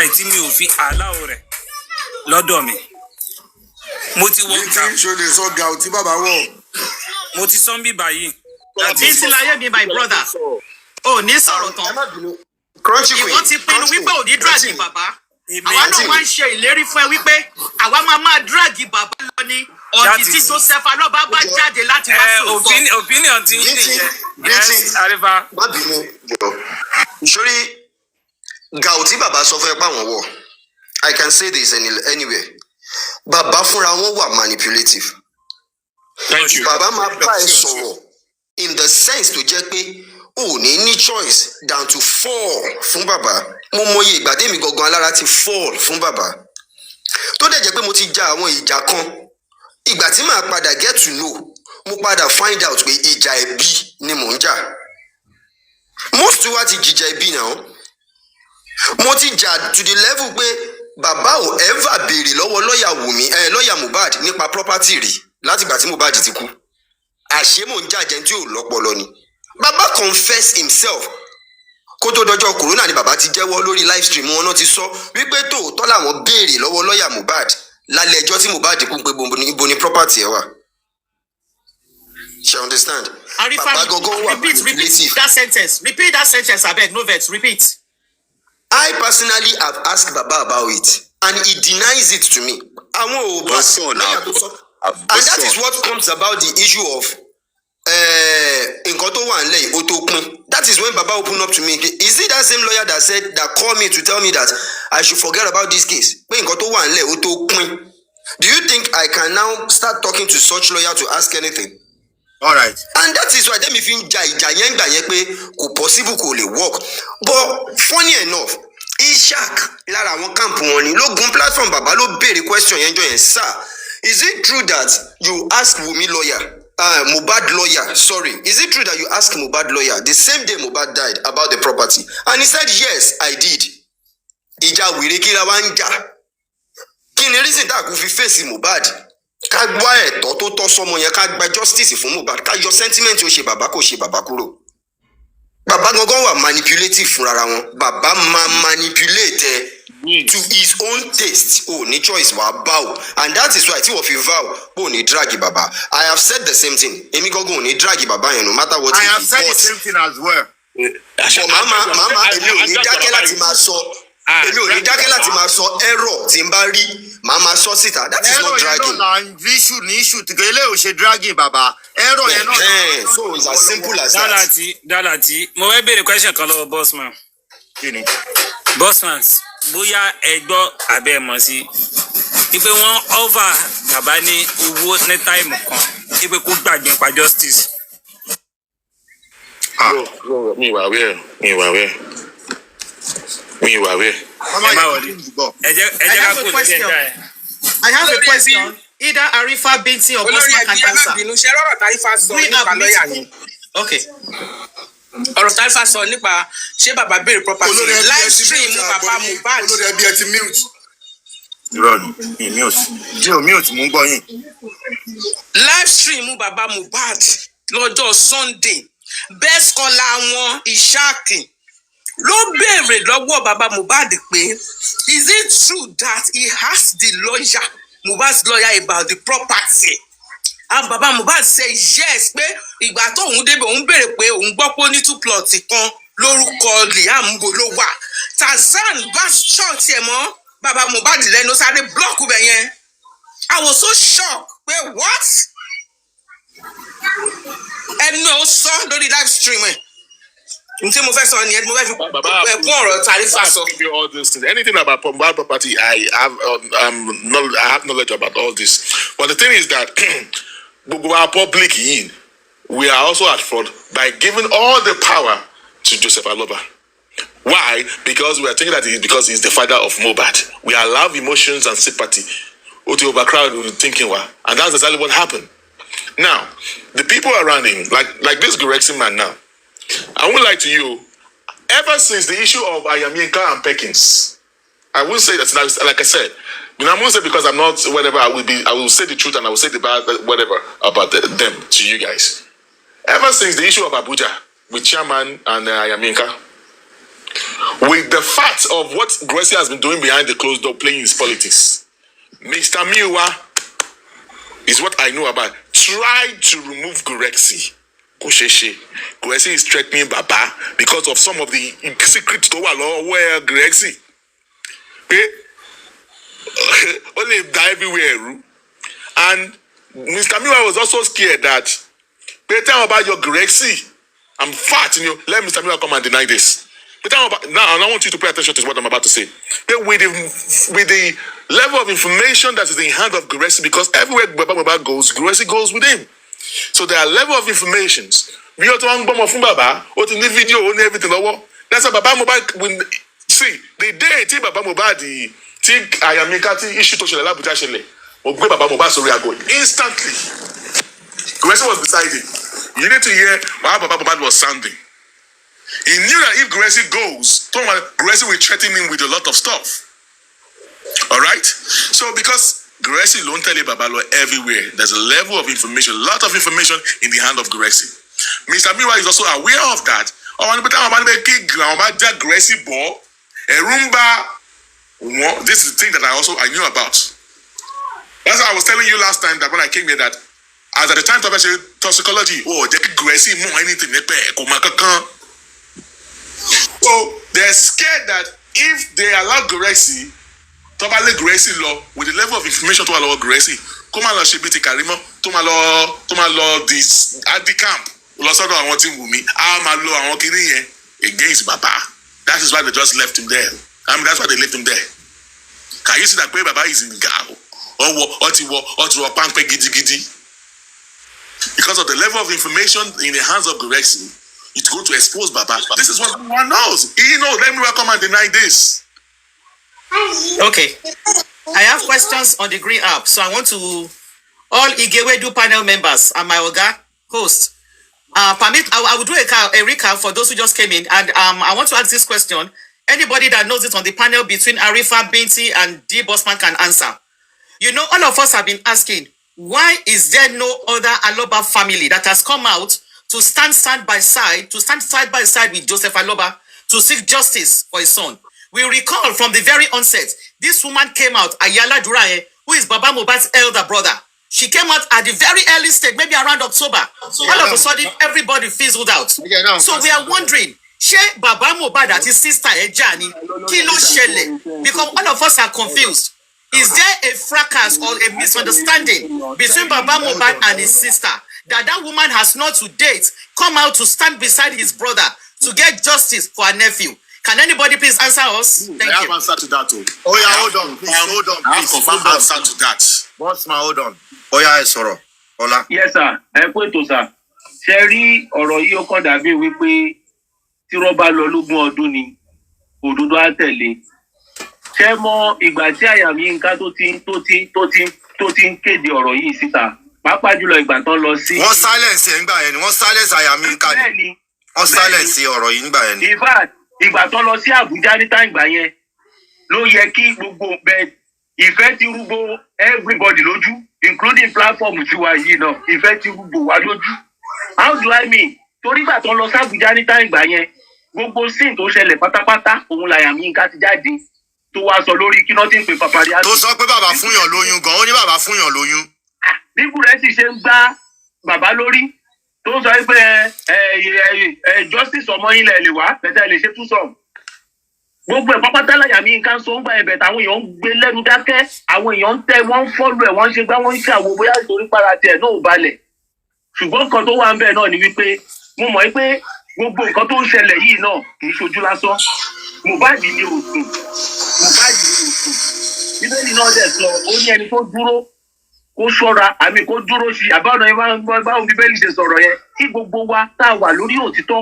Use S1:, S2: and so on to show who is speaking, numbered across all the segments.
S1: why tí mi ò fi allow rẹ̀ lọ́dọ̀ mi. Mo ti wọ ga.
S2: Ṣé o lè sọ ga tí bàbá wọ̀?
S1: Mo ti sọ ń bí báyìí.
S3: This is like me, my brother. Oh, ní sọ̀rọ̀ tán. Ìwọ ti pinnu wípé ò ní drag bàbá. Àwa náà wá ń ṣe ìlérí fún ẹ wípé àwa máa drag bàbá lọ ní ọ̀dì tí Joseph Alọ́ba bá jáde láti wá sọ̀tọ̀.
S1: Opinion ti ń nìyẹn. Yes, Arifa.
S4: Má bínú jọ. Ìṣòrí gàù tí bàbá sọ fún ẹ páwọn wọ̀. I can say this anywhere. Bàbá fúnra wọn wà manipulative.
S5: Thank you.
S4: Bàbá máa bá ẹ sọ̀rọ̀ in the sense tó jẹ́ pé o ní choice than to fall fún bàbá. Mo mọye ìgbà tèmi gangan alára ti fall fún bàbá. Tó dẹ̀ jẹ́ pé mo ti ja àwọn ìjà kan. Ìgbà tí màá padà get to know, mo padà find out pé ìjà ẹbí ni mò ń jà. Most wa ti jìjà ẹbí náà. Mo ti jà to the level pé bàbá ò ever béèrè lọ́wọ́ lọ́ọ̀yà Wunmi lọ́ọ̀yà Mohbad nípa property rí láti ìgbà tí Mohbad ti kú. Àṣé mò ń jàjẹ́ tí ò lọ́pọlọ ni. Bàbá confess himself. Kó tó dọjọ́ corona ni bàbá ti jẹ́wọ́ lórí live stream wọn náà ti sọ wípé tòótọ́ làwọn béèrè lọ́wọ́ lọ́ọ̀yà Mohbad lálẹ́ ẹjọ́ tí Mohbad kú pé ibo ni property ẹ̀ wà. She understand?
S3: Arifa, repeat that sentence. Repeat that sentence, abeg, no vex. Repeat.
S4: I personally have asked Baba about it, and he denies it to me. And that is what comes about the issue of that is when Baba opened up to me. Is it that same lawyer that called me to tell me that I should forget about this case? Do you think I can now start talking to such lawyer to ask anything?
S2: All right.
S4: And that is why them if you possible could work. But funny enough, Ishak lára àwọn camp wọn ni lógun platform bàbá ló béèrè question yẹn jọ yẹn sir. Is it true that you ask Wunmi lawyer, Mohbad lawyer, sorry, is it true that you asked Mohbad lawyer the same day Mohbad died about the property? And he said yes, I did. Ìjà wèrè kí la wá ń jà. Kí ni reason tá kò fi face Mohbad? Ká gbọ́ ẹ̀tọ́ tó tọ́ sọmọ yẹn ká gba justice fún Mohbad ká yọ sentiment ó ṣe bàbá kò ṣe bàbá kúrò. Bàbá gangan wà manipulative fúnra wọn. Bàbá máa manipulate to his own taste. Oh, ní choice wà bow. And that is why tí wọ́n fi vow bó ní drag bàbá. I have said the same thing. Èmi gangan ò ní drag bàbá yẹn no matter what.
S2: I have said the same thing as well.
S4: But mama èmi ò ní dákẹ́ láti máa sọ. Èmi ò ní dákẹ́ láti máa sọ error tí n bá rí. Mama sọ síta. That is not dragging.
S2: Error yẹn náà issue ní issue tìgẹ́lẹ́ ò ṣe dragging bàbá. Error yẹn náà.
S4: So it's as simple as that.
S1: Dálàtí, mo fẹ́ béèrè question kan lọ́wọ́ bossman. Bossman, bóyá ẹ gbọ́ àbẹ́ mọ̀ sí ipe wọ́n over bàbá ní owó ní táìmù kan ipe kó gbàgbé pa justice.
S5: Mi wà wẹ̀.
S3: I have a question. Either Arifa Binti or Bossman can answer. Okay.
S6: Ọ̀rọ̀ Tarifa sọ nípa ṣé bàbá béèrè property live stream bàbá Mohbad.
S2: Olórí ẹbí ẹ ti mute. Irọ́ ni mute. Jẹ́ o mute mú gbọ́ yín.
S6: Live stream bàbá Mohbad lọ́jọ́ Sunday. Best scholar wọn Ishaki ló béèrè lọ́wọ́ bàbá Mohbad pé is it true that he asked the lawyer Mohbad's lawyer about the property? And Baba Mohbad say yes pé ìgbà tó òun débẹ̀ òun béèrè pé òun gbọ́ pé ó ní 2 plots kan lórúkọ Liam Ngolowa. Tazan bá ṣọ́ọ̀tì ẹ̀ mọ́ Baba Mohbad lẹ́nu sáré blọ́ọ̀kù bẹ̀ yẹn. I was so shocked pé what? Ẹnu ẹ̀ ó sọ lórí live stream ẹ̀. Ǹjẹ́ mo fẹ́ sọ ni mo fẹ́ fi ẹ̀kún ọ̀rọ̀ Tarifa sọ.
S5: All these things. Anything about Mohbad property, I have knowledge about all this. But the thing is that our public we are also at fault by giving all the power to Joseph Alọ́ba. Why? Because we are thinking that because he's the father of Mohbad. We allow emotions and sympathy to overcrowd thinking, and that's exactly what happened. Now, the people around him, like this Gregson man now, I won't lie to you, ever since the issue of Ayaminka and Perkins, I will say that, like I said, I won't say because I'm not whatever, I will say the truth and I will say the bad whatever about them to you guys. Ever since the issue of Abuja with Chairman and Ayaminka, with the fact of what Gracie has been doing behind the closed door, playing his politics. Mr. Miwa is what I know about. Try to remove Gracie. Gracie is threatening Baba because of some of the secret to where Gracie. Only die everywhere. And Mr. Miwa was also scared that tell about your Gracie. I'm fat in you. Let Mr. Miwa come and deny this. But now, I want you to pay attention to what I'm about to say. With the level of information that is in the hand of Gracie, because everywhere Baba goes, Gracie goes with him. So there are level of informations. We ought to Baba, or to video, or everything. That's why Baba Mohbad will see the day Baba Mohbad think I am making issue to Shela Buta Shele. Or Baba Mohbad so we are going instantly. Gracie was beside him. You need to hear how Baba Mohbad was sounding. He knew that if Gracie goes, Gracie will threaten him with a lot of stuff. Alright? So because Gracie don't tell Babalo everywhere, there's a level of information, a lot of information in the hand of Gracie. Mr. Miwa is also aware of that. This is the thing that I knew about. That's why I was telling you last time that when I came here that as at the time of toxicology, Gracie more anything. So they're scared that if they allow Gracie, totally Gracie law with the level of information to allow Gracie, come along Shebiti Karimo, to allow this at the camp. Losado I want Wunmi, I want against Baba. That is why they just left him there. I mean that's why they left him there. Can you see that Baba is in Gao? Or gidi. Because of the level of information in the hands of Gracie, it's going to expose Baba. This is what everyone knows. He knows. Let me come and deny this.
S3: Okay. I have questions on the Green app. So I want to all Igewedu panel members and my Oga host. I will do a recap for those who just came in. And I want to ask this question. Anybody that knows it on the panel between Arifa, Binti, and D. Bossman can answer. You know, all of us have been asking, why is there no other Aloba family that has come out to stand side by side with Joseph Aloba to seek justice for his son? We recall from the very onset, this woman came out, Ayala Duraye, who is Baba Mohbad's elder brother. She came out at the very early stage, maybe around October. All of a sudden, everybody fizzled out. So we are wondering, she Baba Mohbad and his sister Ejani, Kilo Shele, because all of us are confused. Is there a fracas or a misunderstanding between Baba Mohbad and his sister that woman has not to date come out to stand beside his brother to get justice for her nephew? Can anybody please answer us? Thank you.
S2: I have answer to that. Oh yeah, hold on, please. I have confirmed answer to that. Boss man, hold on. Oh yeah, Soro. Hola.
S7: Yes, sir. Ẹ kú ètò, sir. Ṣé rí ọ̀rọ̀ yìí ó kàn dàbí wípé tí rọ́bà lọ lógún ọdún ni òdodo á tẹ̀lé. Ṣé mọ ìgbà tí Àyàmíyínká tó ti ń kéde ọ̀rọ̀ yìí síta? Pàápàá jùlọ ìgbà tán lọ sí.
S2: Wọ́n silence ẹ̀ ńgbà yẹn ni. Wọ́n silence Àyàmíyínká ni. Wọ́n silence ọ̀rọ̀ yìí ńgbà yẹn ni.
S7: In fact, ìgbà tán lọ sí Àbújá ní táìgbà yẹn ló yẹ kí gbogbo bẹ́ẹ̀ ìfẹ́ ti rúgbó everybody lójú, including platform tiwa yìí náà. Ìfẹ́ ti rúgbó wa lójú. How do I mean? Torí ìgbà tán lọ sí Àbújá ní táìgbà yẹn gbogbo sin tó ṣẹlẹ̀ pátápátá òun l'Àyàmíyínká ti jáde tó wá sọ lórí kí nothing pé papari.
S2: Tó sọ pé bàbá fúnyàn lóyún gan, ó ní bàbá fúnyàn lóyún.
S7: Bí Bùrẹ́ sì ṣe ń gbá bàbá lórí tó sọ pé justice ọmọ yín lè wá bẹ̀tẹ̀ lè ṣe tún sọ. Gbogbo ẹ̀ pápátá l'Àyàmíyínká ń sọ ń gbà ẹ̀bẹ̀ táwọn èèyàn ń gbé lẹ́nu dákẹ́, àwọn èèyàn ń tẹ, wọ́n ń fọ́lù ẹ̀, wọ́n ń ṣe gbá, wọ́n ń ṣàwò bóyá ìtorí para tiẹ̀ náà ò balẹ̀. Ṣùgbọ́n kan tó wà ń bẹ̀ náà ni wípé mo mọ̀ pé gbogbo nǹkan tó ń ṣẹlẹ̀ yìí náà kì í ṣojú lásán. Mohbad ni òsùn. Bíbélì náà dẹ̀ sọ ó ní ẹni tó dúró kó ṣọ́ra àmì kó dúró sí àbáwọn ẹ̀ máa ń gbọ́ báwọn Bíbélì ṣe sọ̀rọ̀ yẹn kí gbogbo wa tá a wà lórí òtítọ́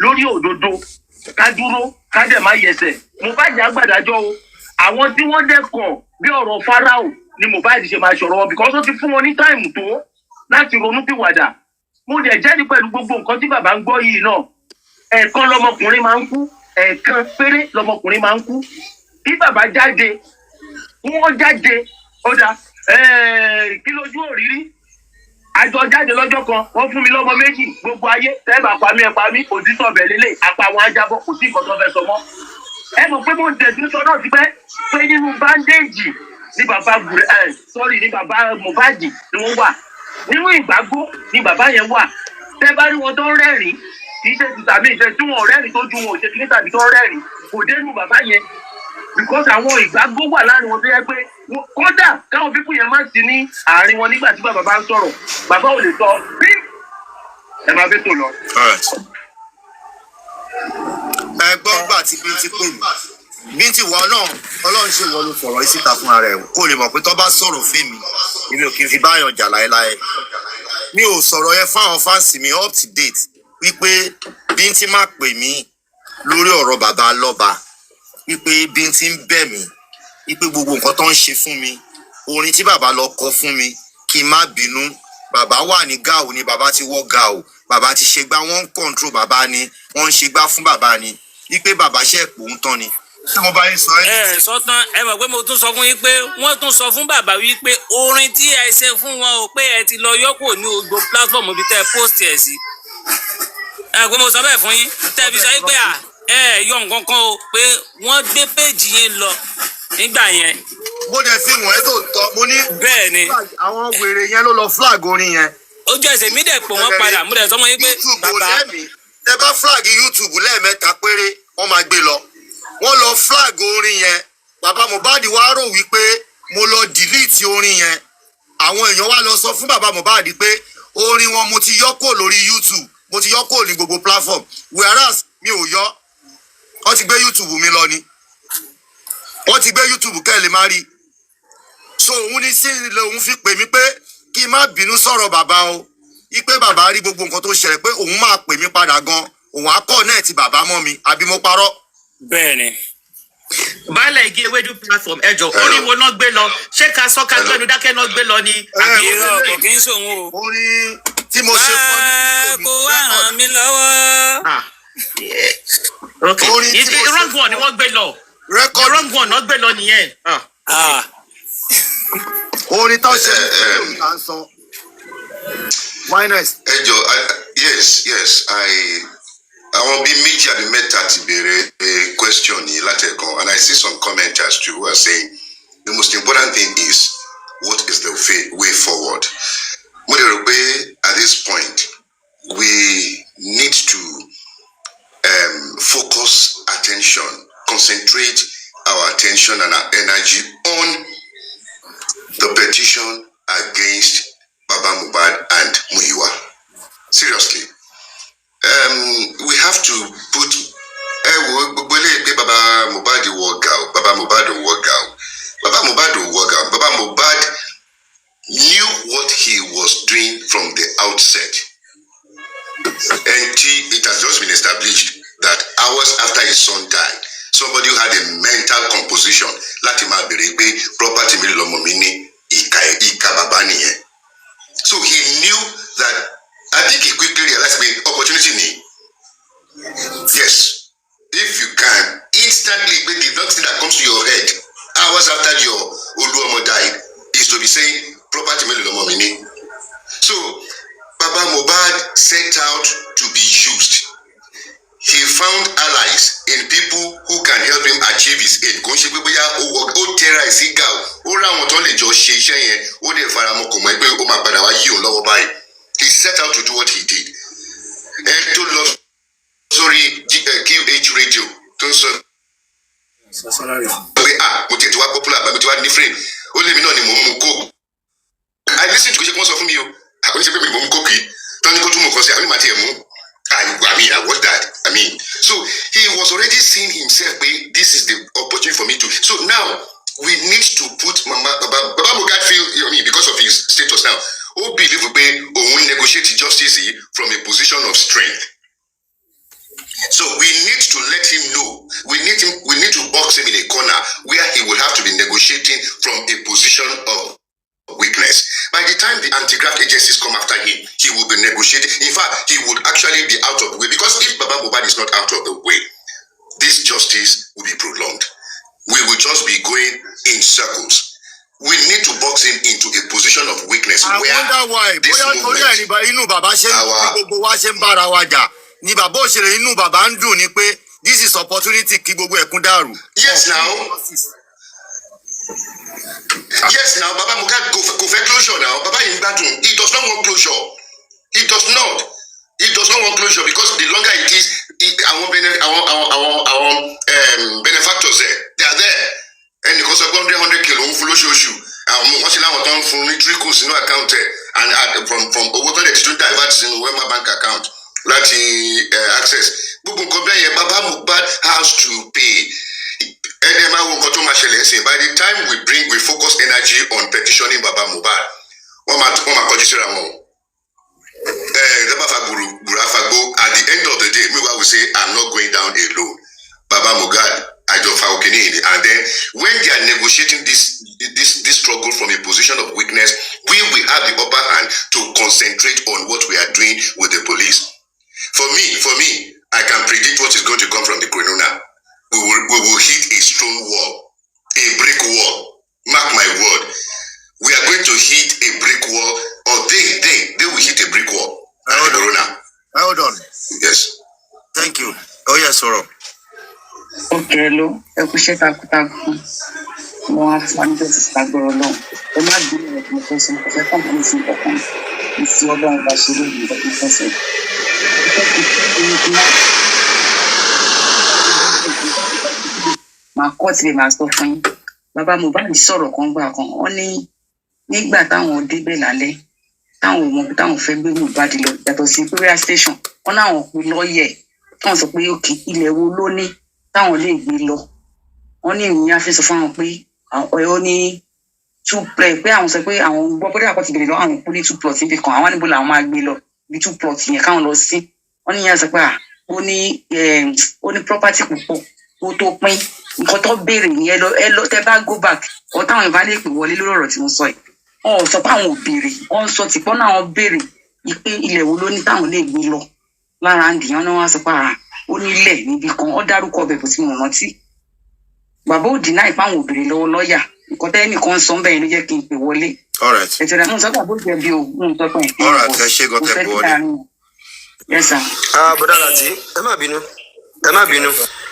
S7: lórí òdodo ká dúró ká dẹ̀ má yẹsẹ̀. Mohbad àgbàdájọ́ o àwọn tí wọ́n dẹ́kọ̀ bí ọ̀rọ̀ Fáráò ni Mohbad ṣe máa ṣọ̀rọ̀ wọn because ó ti fún wọn ní táìmù tó láti ronú pìwàdà. Mo dẹ̀ jẹ́rìí pẹ̀lú gbogbo nǹkan tí bàbá ń gbọ́ yìí náà ẹ̀ẹ̀kan lọmọkùnrin máa ń kú ẹ̀ẹ̀kan péré lọmọkùnrin máa ń kú. Kí bàbá jáde wọ́n jáde ó dá kí lójú òrírí àjọ jáde lọ́jọ́ kan wọ́n fún mi lọ́mọ méjì gbogbo ayé tẹ́ẹ̀bà pa mí òtítọ́ ọbẹ̀ lélẹ̀ apá wọn ajábọ̀ kò sí nǹkan tó fẹ́ sọ mọ́. ẹ mọ̀ pé mo ń tẹ̀sí sọ náà ti pé nínú báńdéèjì ní bàbá ní bàbá Mohbad ni wọ́n wà nínú ìgbàgbó ni bàbá yẹn wà. tẹ́ bá rí wọn tó ń rẹ́rìn kì í ṣe ti tàbí ìṣe tí wọn rẹ́rìn tó ju wọn ò ṣe kìíní tàbí tó ń rẹ́rìn kò dénú bàbá yẹn because àwọn ìgbàgbó wà láàrin wọn tó yẹ pé kódà káwọn pípù yẹn máa ń sí ní àárín wọn nígbà tí bàbá bá ń sọ̀rọ̀ bàbá ò lè sọ bí ẹ máa fẹ́ tó lọ.
S2: ẹgbọ́n gbà tí bí ti pè mí bí ti wọ náà ọlọ́run ṣe wọ́n ló fọ̀rọ̀ yìí síta fúnra rẹ̀ kó lè mọ̀ pé tó bá sọ̀rọ̀ fèmí èmi ò kì í fi báyọ̀ jà láéláé mi ò sọ̀rọ̀ yẹn fáwọn fáǹsì mi up to date wípé bí ti máa pè mí lórí ọ̀rọ̀ bàbá lọ́ba wípé bí ti ń bẹ̀ mí wípé gbogbo nǹkan tó ń ṣe fún mi orin tí bàbá lọ kọ fún mi kí n má bínú bàbá wà ní gàù ni bàbá ti wọ́ gàù bàbá ti ṣe gbá wọ́n ń kọ̀ǹtró bàbá ni wọ́n ń ṣe gbá fún bàbá ni wípé bàbá ṣe pò ń tán ni. ṣé mo bá yín sọ ẹ́.
S1: sọ́tàn ẹ mọ̀ pé mo tún sọ fún yín pé wọ́n tún sọ fún bàbá wípé orin tí ẹ ṣe fún wọn ò pé ẹ ti lọ yọ́pò ní gbogbo platform ibi tẹ́ ẹ post ẹ̀ sí. ẹ pé mo sọ bẹ́ẹ̀ fún yín tẹ́ ẹ fi sọ yín pé ẹ yọ nǹkan kan o pé wọ́n gbé péèjì yẹn lọ nígbà yẹn.
S2: mo dẹ̀ fi wọ́n ẹ́ tó tọ́ mo ní.
S1: bẹ́ẹ̀ ni.
S2: àwọn wèrè yẹn ló lọ flag orin yẹn.
S1: ojú ẹsẹ̀ mi dẹ̀ pò wọ́n padà mo dẹ̀ sọ mọ́ yín pé bàbá.
S2: ẹ bá flag YouTube lẹ́ẹ̀mẹ́ta péré wọ́n máa gbé lọ wọ́n lọ flag orin yẹn bàbá Mohbad wá rò wípé mo lọ delete orin yẹn àwọn èèyàn wá lọ sọ fún bàbá Mohbad pé orin wọn mo ti yọ kó lórí YouTube mo ti yọ kó ní gbogbo platform whereas mi ò yọ wọ́n ti gbé YouTube mi lọ ni wọ́n ti gbé YouTube kẹ́ ẹ̀ lè má rí so òun ní sí ilé òun fi pè mí pé kí n má bínú sọ̀rọ̀ bàbá o ipe bàbá rí gbogbo nǹkan tó ṣẹlẹ̀ pé òun máa pè mí padà gan òun á kọ́ náà ti bàbá mọ́ mi àbí mo parọ́.
S1: bẹ́ẹ̀ni.
S3: baálẹ̀ igi ewédú platform ẹjọ́ orin wo náà gbé lọ ṣé ká sọ ká gbẹnu dákẹ́ náà gbé lọ ni.
S1: àbí irọ́ kò kí ń sòun o.
S2: orin tí mo ṣe fọ́ ní.
S1: kó wá ràn mí lọ́wọ́.
S3: orin tí mo ṣe wrong one ni wọ́n gbé lọ. wrong one náà gbé lọ nìyẹn.
S2: orin tó ṣe ní à ń sọ. wíness.
S4: ẹjọ yes àwọn bíi méjì àbí mẹ́ta ti béèrè question yìí látẹ̀kàn and I see some commenters too who are saying the most important thing is what is the way forward. mo lè rò pé at this point we need to focus attention, concentrate our attention and our energy on the petition against Baba Mohbad and Muyiwa. Seriously. We have to put Baba Mohbad walk out. Baba Mohbad walk out. Baba Mohbad walk out. Baba Mohbad knew what he was doing from the outset. And it has just been established that hours after his son died, somebody who had a mental composition láti máa bèrè pé property mi lọ́mọ mi ní ìka bàbá nìyẹn. So he knew that. I think he quickly realized the opportunity ni. Yes, if you can instantly make the next thing that comes to your head hours after your Oluomo died is to be saying property mi lọ́mọ mi ní. So Baba Mohbad set out to be used. He found allies in people who can help him achieve his aim. Kò ń ṣe pé bóyá ó tẹ́ra ìsígà ó ráwọn tó lè jọ ṣe iṣẹ́ yẹn ó dẹ̀ faramọ́ kò mọ̀ pé ó máa padà wá yí òun lọ́wọ́ báyìí. He set out to do what he did. Ẹ tó lọ sórí QH radio tó ń sọ pé mo tẹ̀ tí wá popular àbí mo ti wá different ó lé mi náà ni mò ń mu kóòkù. I listen to kò ṣe kí wọ́n sọ fún mi o àkóní ṣe pé mi ni mò ń mu kóòkù yìí tó ní kó tún mọ̀ kan sí àwọn onímọ̀ àti ẹ̀mú. I watched that. So he was already seeing himself. This is the opportunity for me to. So now we need to put Baba Mohbad feel. Because of his status now, who believe we negotiate justice from a position of strength. So we need to let him know. We need to box him in a corner where he will have to be negotiating from a position of weakness. By the time the anti-graft agencies come after him, he will be negotiating. In fact, he would actually be out of the way, because if Baba Mohbad is not out of the way, this justice will be prolonged. We will just be going in circles. we need to box him into a position of weakness.
S2: I wonder why. Bóyá torí ẹ̀ ní inú bàbá ṣe gbogbo wa ṣe ń bára wa jà ni bàbá òṣèré inú bàbá ń dùn ni pé this is opportunity kí gbogbo ẹ̀kún dàrú.
S4: Yes now. Yes now, Baba Mohbad go for closure now. Baba in battle, he does not want closure. He does not. He does not want closure because the longer it is, our benefactors there, they are there. And because of 100 kilo, follow show. What's in our town from trickles in our account and from what they do divert in Wema bank account. That access. Baba Mohbad has to pay. By the time we focus energy on petitioning Baba Mohbad, at the end of the day, Mohbad will say, I'm not going down alone. Baba Mohbad, and then when they are negotiating this struggle from a position of weakness, we will have the upper hand to concentrate on what we are doing with the police. For me, I can predict what is going to come from the Corona. We will hit a stone wall, a brick wall. Mark my word. We are going to hit a brick wall, or they will hit a brick wall.
S2: Hold on.
S4: Yes.
S2: Thank you. Oh yes, Soro.
S8: Okay, hello. I appreciate that. No, I'm fine. This is not going on. I'm not doing it because I'm important. It's your brand that should be the person. Máa kọ́ tí lè máa sọ fún yín. Bàbá Mohbad sọ̀rọ̀ kan gbà kan. Wọ́n ní nígbà táwọn débẹ̀ lálẹ́, táwọn ọmọ táwọn fẹ́ gbé Mohbad lọ yàtọ̀ sí prayer station. Wọ́n náwọn pe lọ́ọ̀yẹ̀. Táwọn sọ pé òkè ilẹ̀ wo ló ní táwọn lè gbé lọ. Wọ́n ní ìròyìn afẹ́ sọ fún àwọn pé ó ní pé àwọn sọ pé àwọn gbọ́ pé àpótí bèrè lọ àwọn kú ní 2 plots níbi kan. Àwọn níbo làwọn máa gbé lọ bí 2 plots yẹn káwọn lọ sí. Wọ́n ní ìyá sọ pé ó ní property púpọ̀ ó tó pín nǹkan tó béèrè yẹn lọ tẹ́ bá go back ọ táwọn ìbá lè pè wọlé lórí ọ̀rọ̀ tí mo sọ yìí ọ sọ pé àwọn ò béèrè ọ ń sọ tìpọ́n náà wọ́n béèrè pé ilẹ̀ wo ló ní táwọn lè gbé lọ lára àǹdíyàn náà wọ́n sọ pé ó ní ilẹ̀ níbi kan ó dárúkọ ọbẹ̀ bó ti mọ̀ rántí bàbá ò dínà ìpá àwọn ò béèrè lọ́wọ́ lọ́ọ̀yà nǹkan tẹ́ nìkan sọ bẹ́ẹ̀ ló jẹ́ kí n pè wọlé ẹ̀tẹ̀rẹ̀ mú sọ́kà bó jẹ́ bí o mú sọ pé yes sir.
S4: Bọ́dá láti ẹ má bínú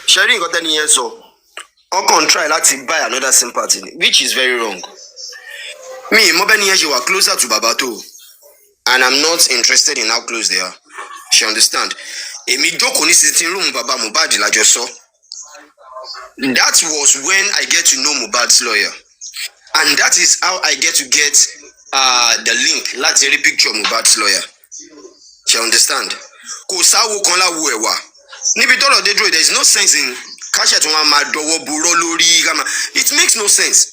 S4: ṣẹ́rí nǹkan tẹ́ni yẹn sọ ọkàn try láti buy another sympathy which is very wrong. Me mo bẹ́ni yẹn ṣe wà closer to baba tó and I'm not interested in how close they are. She understand. Èmi jókòó ní sitting room baba Mohbad lájọ sọ. That was when I get to know Mohbad's lawyer and that is how I get to get the link láti rí picture Mohbad's lawyer. She understand. Kò sáwo kan láwo ẹ̀wà. Níbi tọ́rọ̀ dé dúró there is no sense in káṣẹ̀ tí wọ́n máa dọwọ́ burọ́ lórí káma. It makes no sense.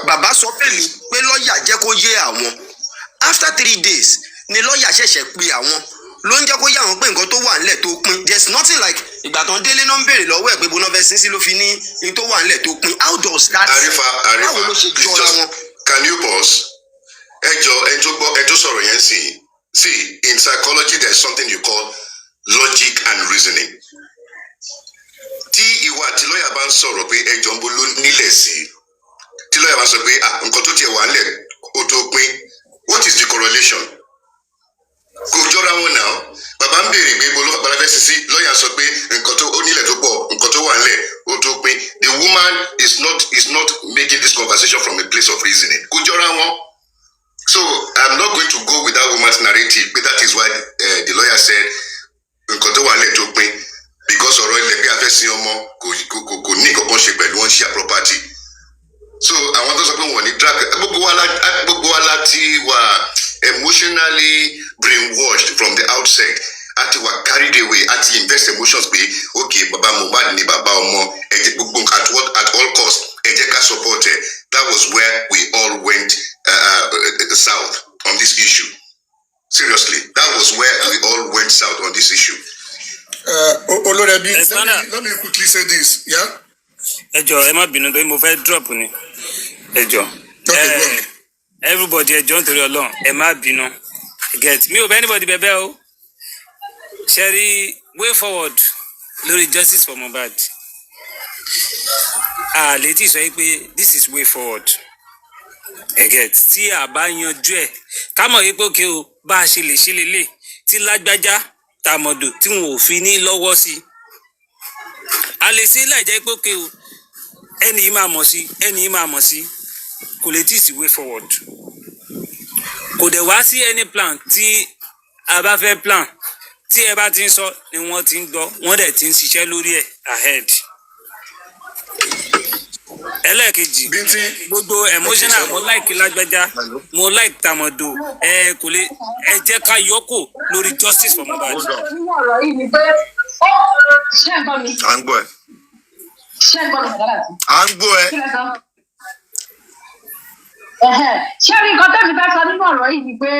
S4: Bàbá sọ pé lọ́ọ̀yà jẹ́ kó yé àwọn. After 3 days ni lọ́ọ̀yà ṣẹ̀ṣẹ̀ pé àwọn ló ń jẹ́ kó yé àwọn pé nǹkan tó wà nílẹ̀ tó pín. There is nothing like ìgbà tán délé náà ń béèrè lọ́wọ́ ẹ̀ pé bó náà fẹ́ sín sí ló fi ní ní tó wà nílẹ̀ tó pín. How does that? Báwo ló ṣe jọra wọn?
S5: Can you pause? Ẹjọ́ sọ̀rọ̀ yẹn sí. See, in psychology, there's something you call logic and reasoning. Tí ìwà àti lọ́ọ̀yà bá ń sọ̀rọ̀ pé ẹjọ́ ń bo ló nílẹ̀ sí. Tí lọ́ọ̀yà bá sọ pé nǹkan tó tiẹ̀ wà nílẹ̀ ó tó pín. What is the correlation? Kò jọra wọn náà. Bàbá ń béèrè pé bolo bàbá fẹ́ sí lọ́ọ̀yà sọ pé nǹkan tó ó nílẹ̀ tó pọ̀ nǹkan tó wà nílẹ̀ ó tó pín. The woman is not making this conversation from a place of reasoning. Kò jọra wọn. So I'm not going to go with that woman's narrative, but that is why the lawyer said because ọ̀rọ̀ ilẹ̀ bí afẹ́ sin ọmọ kò ní kankan ṣe pẹ̀lú wọn share property. So àwọn tó sọ pé wọ́n ní drag gbogbo wa láti wà emotionally brainwashed from the outset àti wà carried away àti invest emotions pé okay baba Mohbad ni baba ọmọ ẹ jẹ́ gbogbo at all cost ẹ jẹ́ ká support ẹ. That was where we all went south on this issue. Seriously, that was where we all went south on this issue.
S9: Olorebi, let me quickly say this, yeah?
S1: Ẹjọ́ ẹ má bínú tó mo fẹ́ drop ni. Ẹjọ́. Everybody ẹjọ́ nítorí Ọlọ́run ẹ má bínú. Get me ò bẹ anybody bẹ̀bẹ̀ o. Sherry, way forward lórí justice for Mohbad. Lady sọ pé this is way forward. ẹ̀gẹ́ tí a bá yanjú ẹ̀ ká mọ̀ wípé òkè o bá a ṣe lè ṣe lélẹ̀ tí lágbájá tàmọ̀dò tí wọn ò fi ní lọ́wọ́ sí a lè ṣe láì jẹ́ pé òkè o ẹni yìí máa mọ̀ sí ẹni yìí máa mọ̀ sí kò lè tí ì sí way forward kò dẹ̀ wá sí any plan tí a bá fẹ́ plan tí ẹ bá ti ń sọ ni wọ́n ti ń gbọ́ wọ́n dẹ̀ ti ń ṣiṣẹ́ lórí ẹ̀ ahead. ẹlẹ́ẹ̀kejì gbogbo emotional mo like lágbájá mo like tàmọ̀dò kò lè ẹ jẹ́ ká yọkò lórí justice for Mohbad.
S2: à ń gbọ́ ẹ. à ń gbọ́ ẹ.
S10: ṣé rí nǹkan tẹ́mi fẹ́ sọ nínú ọ̀rọ̀ yìí ni pé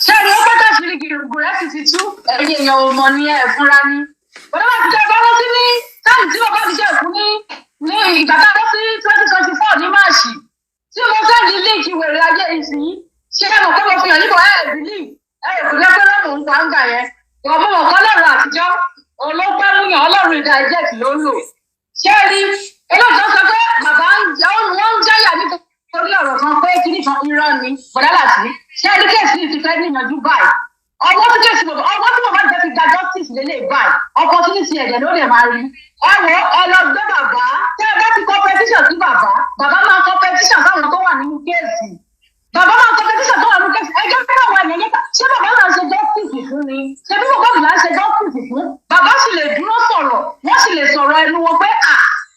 S10: ṣé rí ó pẹ́ káṣírí gìrìgìrì rẹ̀ sì ti tú ẹ̀yìn èèyàn ò mọ̀ ní ẹ̀ fúnra ní. bọ́dọ̀ bá ti jẹ́ ìgbà lọ́sí ní táàmù tí bàbá mi ṣe kú ní ìgbà tá a lọ sí 2024 ní máàṣì tí mo sẹ́ndì líǹkì wèrè ayé ìsìn ṣé ẹ mọ̀ pé mo fi hàn nípa bìlì kò jẹ́ pé lọ́mù ń pa ń gbà yẹn ìwọ̀n mo mọ̀ kọ́ lọ́rùn àtijọ́ olóògbé múyàn ọlọ́run ìdá ẹ̀jẹ̀ ló ń lò ṣé rí eléyìí sọ pé bàbá wọn ń jáyà nítorí ọ̀rọ̀ kan pé kíní kan irọ́ ni bọ̀dálàtì ṣé rí kéèsì ti fẹ́ níyanjú báyìí ọgbọ́n tí kéèsì ọgbọ́n tí bàbá jẹ́ ti gba justice lélẹ̀ báyìí opportunity ẹ̀jẹ̀ ló lè máa rí ẹ lọ gbé bàbá tẹ́ ẹ bá ti kọ petition sí bàbá máa kọ petition sáwọn tó wà nínú kéèsì bàbá máa kọ petition tó wà nínú kéèsì ẹjọ́ pé àwọn ènìyàn yẹn ṣé bàbá náà ṣe justice fún ni ṣé bí bàbá náà ṣe justice fún bàbá sì lè dúró sọ̀rọ̀ wọ́n sì lè sọ̀rọ̀ ẹnu wọn pé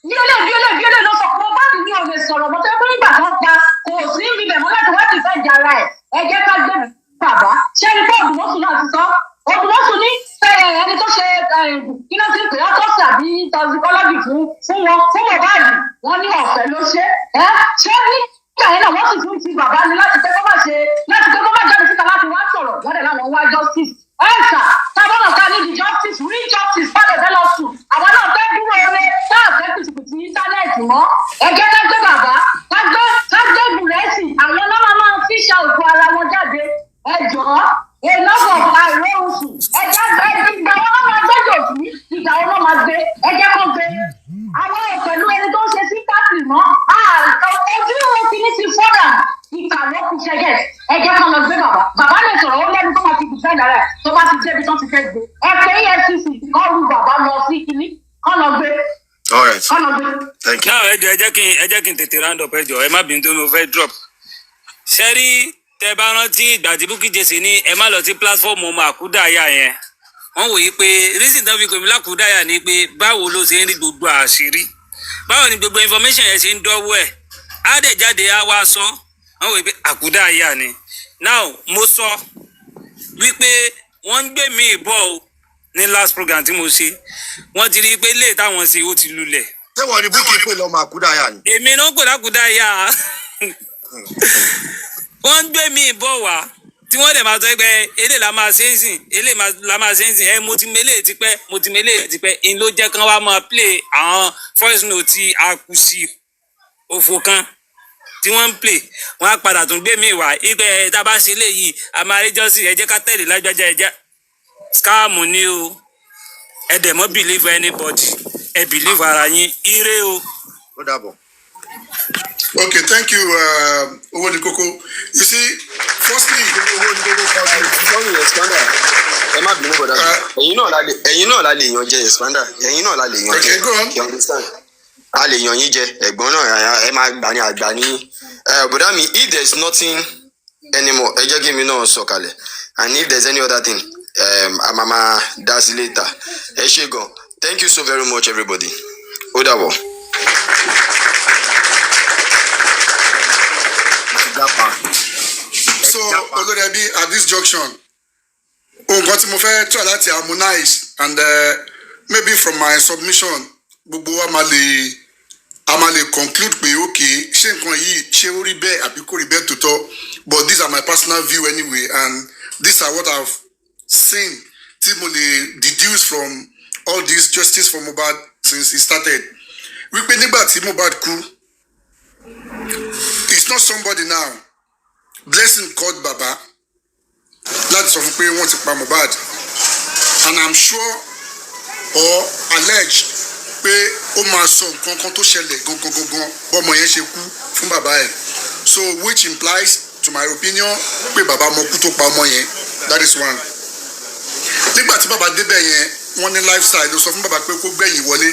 S10: bí ó lè lọ sọ pé bá mi ò lè sọ̀rọ̀ mọ́ tẹ́ pé nígbà tó ń pa kò sí níbi bẹ̀ mọ́ láti wá ti fẹ́ jara ẹ̀ ẹ jẹ́ ká gbé bàbá ṣé ní pé òdùmọ̀sùn náà ti sọ òdùmọ̀sùn ní ẹni tó ṣe kíná sí pé ọtọ́sì àbí toxicology fún Mohbad wọn ní ọ̀fẹ́ ló ṣe ṣé nígbà yẹn náà wọ́n sì tún ti bàbá ni láti pé kó má jáde síta láti wá sọ̀rọ̀ wọ́n dẹ̀ láwọn wá justice ẹ̀sà tábọ̀nà ká ní di justice real justice fún àdẹ̀fẹ́ lọ sùn àwọn náà fẹ́ dúró eré táàfẹ́ kùtùkùtù íńtánẹ́ẹ̀tì mọ́ ẹ̀jẹ̀ ká gbé bàbá ká gbé bùrẹ́sì àwọn náà máa fíṣà òkú ara wọn jáde ẹjọ́ ìnáwó àìróhùn sùn ẹ̀jẹ̀ ìgbà wọn máa gbẹ́jọ̀ sí ìgbà wọn máa gbé ẹ̀jẹ̀ kan gbé àwọn pẹ̀lú ẹni tó ń ṣe sí káàkiri mọ́ ojú kìíní ti fọ́dà ìkà ló kù ṣẹ́gẹ̀ ẹ̀jẹ̀ kan lọ gbé bàbá lè sọ̀rọ̀ ó lẹ́nu tó máa ti dùn sẹ́yìn rẹ̀ tó bá ti débi tó ti fẹ́ gbé ẹ pé EFCC kọ́ ru bàbá lọ sí kìíní kọ́ lọ gbé.
S2: All right.
S10: kọ́ lọ gbé.
S2: Thank you.
S1: náà ẹ jẹ́ kí n tètè round up ẹjọ́ ẹ má bínú tó ní o fẹ́ drop. ṣẹ́rí tẹ bá rántí ìgbà tí Bukky Jesse ní ẹ má lọ sí platform ọmọ àkúdàáyà yẹn wọ́n wòye pé reason tó fi pè mí lákúdàáyà ni pé báwo ló ṣe ń rí gbogbo àṣírí báwo ni gbogbo information yẹn ṣe ń dọ́wọ́ ẹ̀ á dẹ̀ jáde á wá sọ wọ́n wòye pé àkúdàáyà ni now mo sọ wípé wọ́n ń gbé mi ìbọ̀ o ní last program tí mo ṣe wọ́n ti rí i pé ilé táwọn ṣe ó ti lulẹ̀.
S2: ṣé wọ́n ní Bukky pè lọ́mọ àkúdàáyà ni.
S1: èmi náà pè lákúdàáyà wọ́n ń gbé mi ìbọ̀ wá tí wọ́n dẹ̀ máa sọ pé eléyìí la máa ṣe ń sìn eléyìí la máa ṣe ń sìn mo ti mélé tipẹ́ in ló jẹ́ kán wá máa play àwọn voice note àkùsì òfò kan tí wọ́n ń play wọ́n á padà tún gbé mi wá ìgbẹ́ tá a bá ṣe léyìí a máa rí jọ́sìn ẹ jẹ́ ká tẹ̀lé lágbájá ẹ jẹ́ scam ni o ẹ dẹ̀ mọ́ believe anybody ẹ believe ara yín ire o.
S2: ó dàbọ̀.
S9: Okay, thank you, Owodikoko. You see, firstly,
S4: sorry, expander. Ẹ má bínú bọ̀dá. Ẹ̀yin náà la lè yan jẹ expander. Ẹ̀yin náà la lè yan jẹ.
S9: Okay, go on.
S4: You understand? A lè yan yín jẹ. Ẹ̀gbọ́n náà ẹ máa gbà ní àgbà ní. Bọ̀dá mi, if there is nothing anymore, ẹ jẹ́ kí mi náà sọ̀kalẹ̀. And if there is any other thing, a máa máa dá sí later. Ẹ ṣé gan. Thank you so very much, everybody. Ó dàbọ̀.
S9: So, Olorebi, at this junction, nǹkan tí mo fẹ́ try láti harmonize and maybe from my submission, gbogbo wa máa lè conclude pé okay, ṣé nǹkan yìí ṣé ó rí bẹ́ẹ̀ àbí kò rí bẹ́ẹ̀ tó tọ́, but these are my personal view anyway, and these are what I've seen tí mo lè deduce from all this justice for Mohbad since it started. Wípé nígbà tí Mohbad kú, it's not somebody now. Blessing called Baba láti sọ fún pé wọ́n ti pa Mohbad, and I'm sure or alleged pé ó máa sọ nǹkan kan tó ṣẹlẹ̀ gangan bọ́mọ yẹn ṣe kú fún bàbá ẹ̀. So which implies, to my opinion, pé bàbá mọ kú tó pa ọmọ yẹn. That is one. Nígbà tí bàbá débẹ̀ yẹn, wọ́n ní lifestyle ló sọ fún bàbá pé kó gbẹ̀yìn wọlé.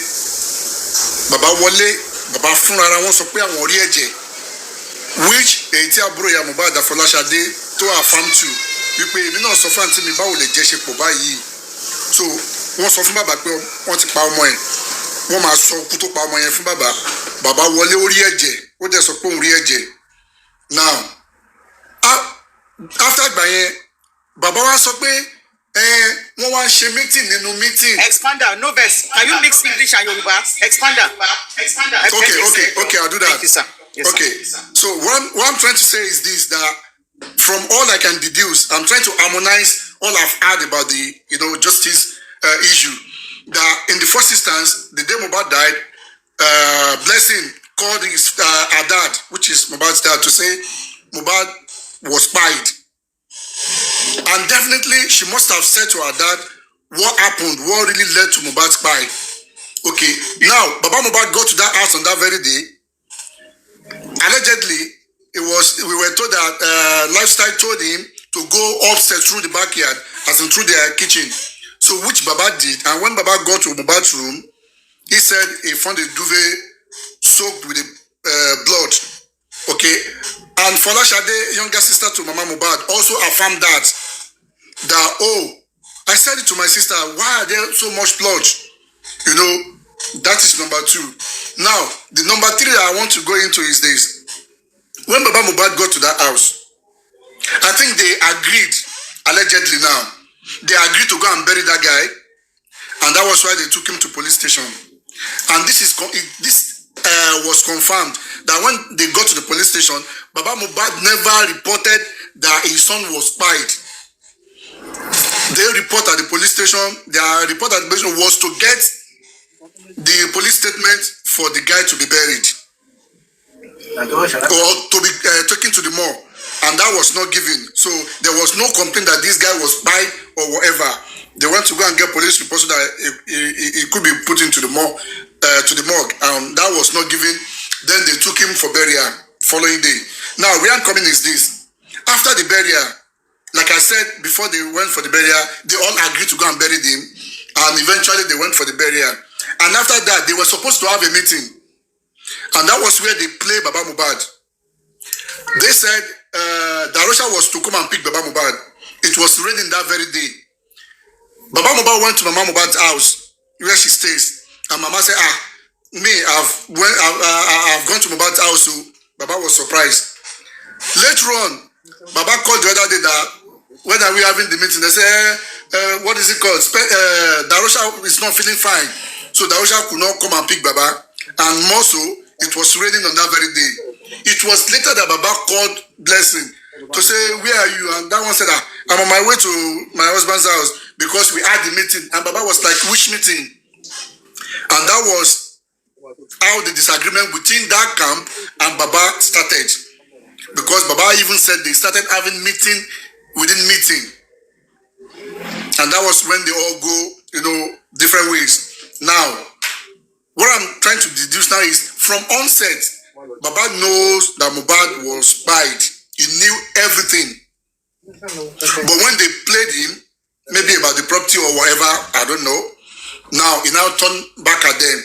S9: Bàbá wọlé, bàbá fúnra ara wọn sọ pé àwọn rí ẹ̀jẹ̀. Which èyí tí àbúrò ìyá Mohbad Afọláṣadé tó affirm to wípé èmi náà sọ fún àǹtí mi báwo lè jẹ́ ṣe pọ̀ báyìí. So wọ́n sọ fún bàbá pé wọ́n ti pa ọmọ ẹ̀. Wọ́n máa sọ kú tó pa ọmọ yẹn fún bàbá. Bàbá wọlé ó rí ẹ̀jẹ̀, ó dẹ̀ sọ pé òun rí ẹ̀jẹ̀. Now, after ìgbà yẹn, bàbá wa sọ pé wọ́n wá ń ṣe meeting nínú meeting.
S3: Expander, no vex. Can you mix English and Yoruba? Expander.
S9: Okay, I'll do that.
S3: Thank you, sir. Yes,
S9: okay,
S3: sir.
S9: so what I'm trying to say is this, that from all I can deduce, I'm trying to harmonize all I've heard about the, justice issue. That in the first instance, the day Mohbad died, Blessing called her dad, which is Mohbad's dad, to say Mohbad was spied. And definitely, she must have said to her dad what happened, what really led to Mohbad's spy. Okay, now, Baba Mohbad got to that house on that very day. Allegedly, we were told that Lifestyle told him to go upstairs through the backyard, as in through their kitchen. So which Baba did, and when Baba got to Mohbad's room, he said he found a duvet soaked with blood. Okay, and Folashade, younger sister to Mama Mohbad, also affirmed that I said it to my sister, why are there so much blood? That is number two. Now, the number three that I want to go into is this. When Baba Mohbad got to that house, I think they agreed, allegedly now, they agreed to go and bury that guy, and that was why they took him to police station. And this was confirmed that when they got to the police station, Baba Mohbad never reported that his son was spied. Their report at the police station was to get the police statement for the guy to be buried or to be taken to the morgue, and that was not given. So there was no complaint that this guy was spied or whatever. They went to go and get police report so that it could be put into the morgue, that was not given. Then they took him for burial following day. Now, where I'm coming is this. After the burial, like I said, before they went for the burial, they all agreed to go and bury him, and eventually they went for the burial. And after that, they were supposed to have a meeting, and that was where they played Baba Mohbad. They said Darosha was to come and pick Baba Mohbad. It was raining that very day. Baba Mohbad went to Mama Mohbad's house, where she stays, and Mama said, I've gone to Mohbad's house, so Baba was surprised. Later on, Baba called the other day that, when are we having the meeting? They say, what is it called? Darosha is not feeling fine. So Darosha could not come and pick Baba. And more so, it was raining on that very day. It was later that Baba called Blessing to say, where are you? And that one said, I'm on my way to my husband's house because we had the meeting. And Baba was like, which meeting? And that was how the disagreement between that camp and Baba started. Because Baba even said they started having meeting within meeting. And that was when they all go, different ways. Now, what I'm trying to deduce now is, from onset, Baba knows that Mohbad was spied. He knew everything. But when they played him, maybe about the property or whatever, I don't know. Now, he now turned back at them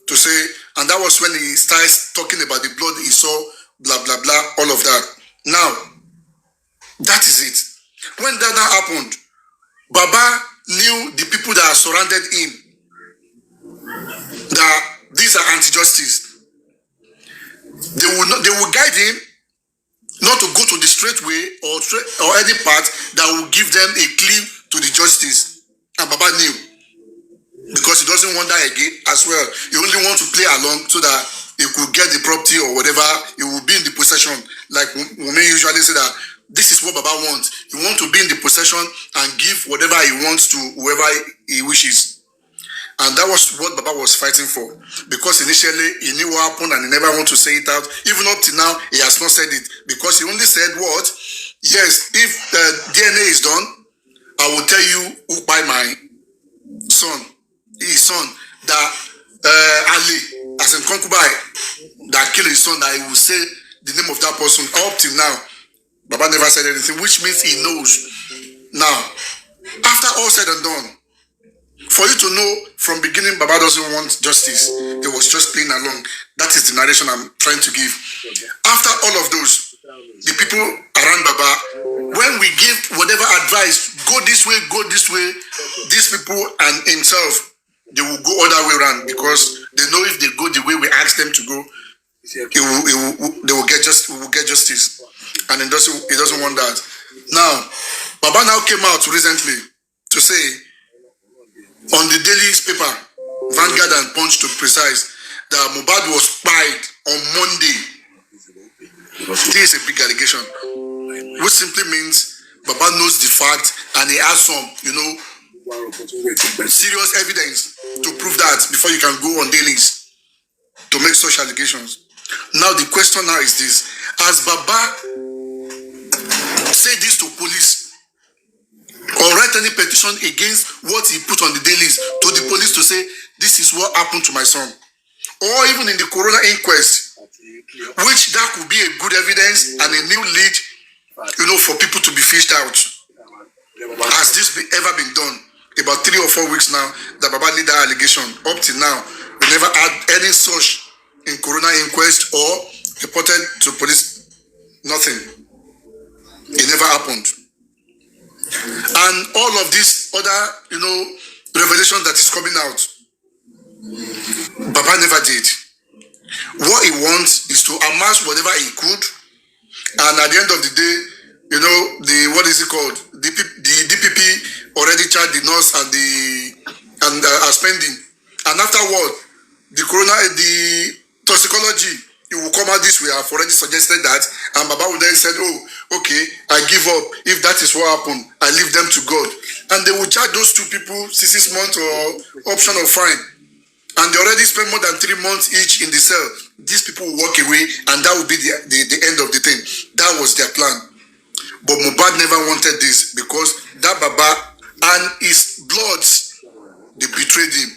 S9: to say, and that was when he starts talking about the blood he saw, blah, blah, blah, all of that. Now, that is it. When that happened, Baba knew the people that surrounded him, that these are anti-justice. They will guide him not to go to the straight way or any path that will give them a clue to the justice. And Baba knew, because he doesn't want that again as well. He only wants to play along so that he could get the property or whatever. He will be in the possession. Like Wunmi usually say that this is what Baba wants. He wants to be in the possession and give whatever he wants to whoever he wishes. And that was what Baba was fighting for. Because initially, he knew what happened and he never wanted to say it out. Even up to now, he has not said it. Because he only said what? Yes, if the DNA is done, I will tell you who by my son, his son, that Ali, as in concubine, that killed his son, that he will say the name of that person. Up till now, Baba never said anything, which means he knows. Now, after all said and done, for you to know from beginning Baba doesn't want justice, he was just playing along. That is the narration I'm trying to give. After all of those, the people around Baba, when we give whatever advice, go this way, these people and himself, they will go other way around, because they know if they go the way we ask them to go, they will get justice. And he doesn't want that. Now, Baba now came out recently to say on the daily paper, Vanguard and Punch to precise, that Mohbad was spied on Monday. This is a big allegation, which simply means Baba knows the fact and he has some, serious evidence to prove that before you can go on dailies to make such allegations. Now the question now is this: has Baba said this to police or write any petition against what he put on the dailies to the police to say this is what happened to my son? Or even in the coroner inquest, which that could be a good evidence and a new lead, for people to be fished out. Has this ever been done? About 3 or 4 weeks now that Baba did that allegation. Up till now, we never had any such in coroner inquest or reported to police. Nothing. It never happened. And all of this other, revelation that is coming out, Baba never did. What he wants is to amass whatever he could, and at the end of the day, the DPP already charged the nurse and are spending, and afterward, the toxicology, it will come out this way. I've already suggested that, and Baba would then said, "Oh, okay, I give up. If that is what happened, I leave them to God." And they will charge those 2 people 6 months or option of fine. And they already spent more than 3 months each in the cell. These people will walk away, and that will be the end of the thing. That was their plan. But Mohbad never wanted this, because that Baba and his bloods, they betrayed him.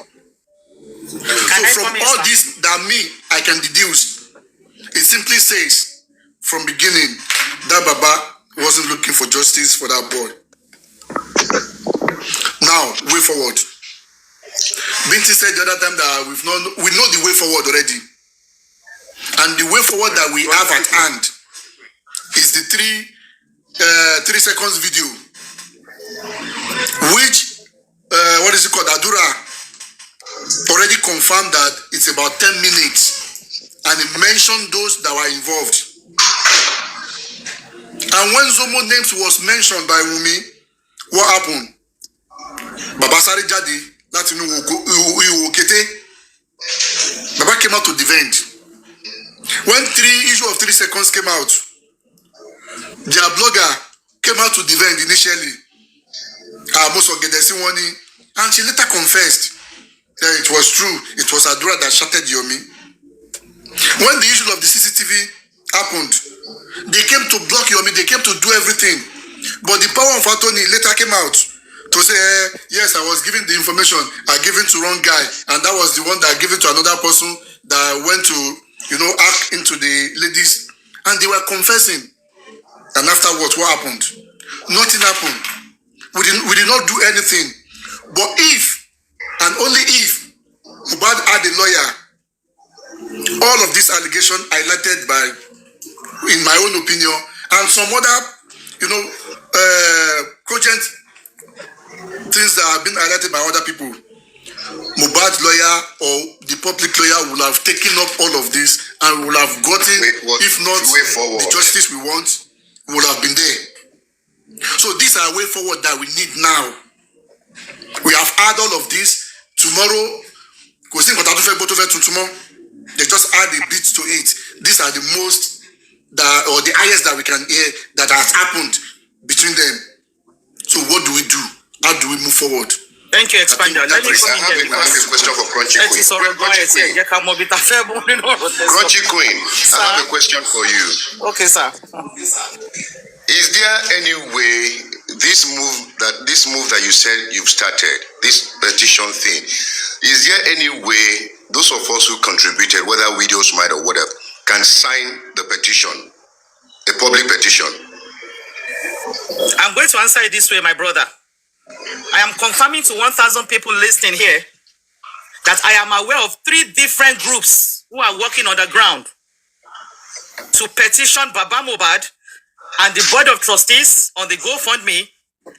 S9: So from all this that I can deduce, it simply says from beginning that Baba wasn't looking for justice for that boy. Now, way forward. Binti said the other time that we know the way forward already. And the way forward that we have at hand is the 3 seconds video, which Adura already confirmed that it's about 10 minutes, and it mentioned those that were involved. And when Zomo names was mentioned by Wunmi, what happened? Baba Sari Jadi, that's Brekete. Baba came out to defend. When issue of 3 seconds came out, their blogger came out to defend initially. And she later confessed that it was true. It was Adura that shouted Yomi. When the issue of the CCTV happened, they came to block Yomi, they came to do everything. But the power of attorney later came out to say, yes, I was giving the information, I gave it to wrong guy, and that was the one that I gave it to another person that went to, hack into the ladies, and they were confessing. And afterwards, what happened? Nothing happened. We did not do anything. But if, and only if, Mohbad had a lawyer, all of this allegation highlighted by, in my own opinion, and some other, cogent things that have been highlighted by other people, Mohbad's lawyer or the public lawyer will have taken up all of this and will have gotten, if not the justice we want, will have been there. So these are a way forward that we need now. We have had all of this. Tomorrow, they just add a bit to it. These are the most, or the highest that we can hear that has happened between them. So what do we do? How do we move forward?
S3: Thank you, Expander. Let me come in there.
S2: I have a question for Crunchy Queen. Crunchy Queen, I have a question for you.
S3: Okay, sir.
S2: Is there any way this move that you said you've started, this petition thing, is there any way those of us who contributed, whether videos might or whatever,
S4: can sign the petition, a public petition?
S3: I'm going to answer it this way, my brother. I am confirming to 1,000 people listening here that I am aware of 3 different groups who are working on the ground to petition Baba Mohbad and the board of trustees on the GoFundMe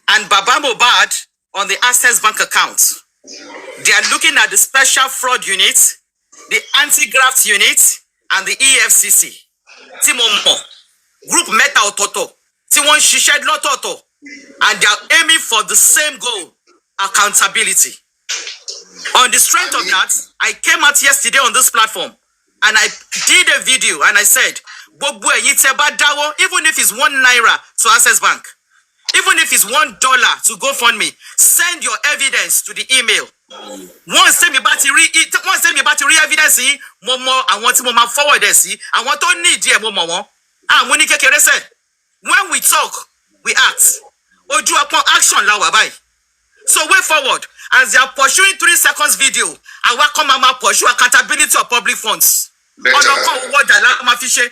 S3: and Baba Mohbad on the Access Bank account. They are looking at the special fraud unit, the anti-graft unit, and the EFCC. Timomo, group meta ototo, Timon Shished Lototo, and they are aiming for the same goal, accountability. On the strength of that, I came out yesterday on this platform and I did a video and I said, even if it's 1 naira to Access Bank, even if it's $1 to GoFundMe, send your evidence to the email. Once send me battery evidence, momo, I want to mama forward this. I want to need dear momo. When we talk, we act. Oju upon action la wabai. So way forward, as they are pursuing 3 seconds video, I welcome mama pursue accountability of public funds. Onoko waja la ma fi se.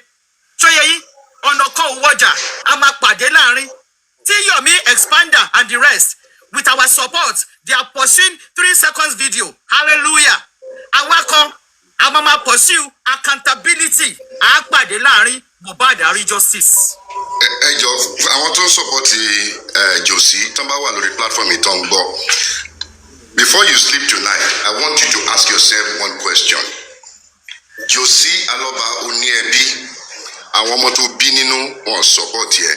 S3: So yeyi, onoko waja ama pade laarin. Yomi, Expander, and the rest, with our support, they are pursuing 3 seconds video. Hallelujah. I welcome, Mama pursue accountability. Akpade láàrin Mohbad àrí justice.
S4: I want to support Josie. Tamba wa lórí platform itonbo. Before you sleep tonight, I want you to ask yourself one question. Josie Aloba Oniebi, àwọn ọmọ tó bí nínú wọn support yẹ.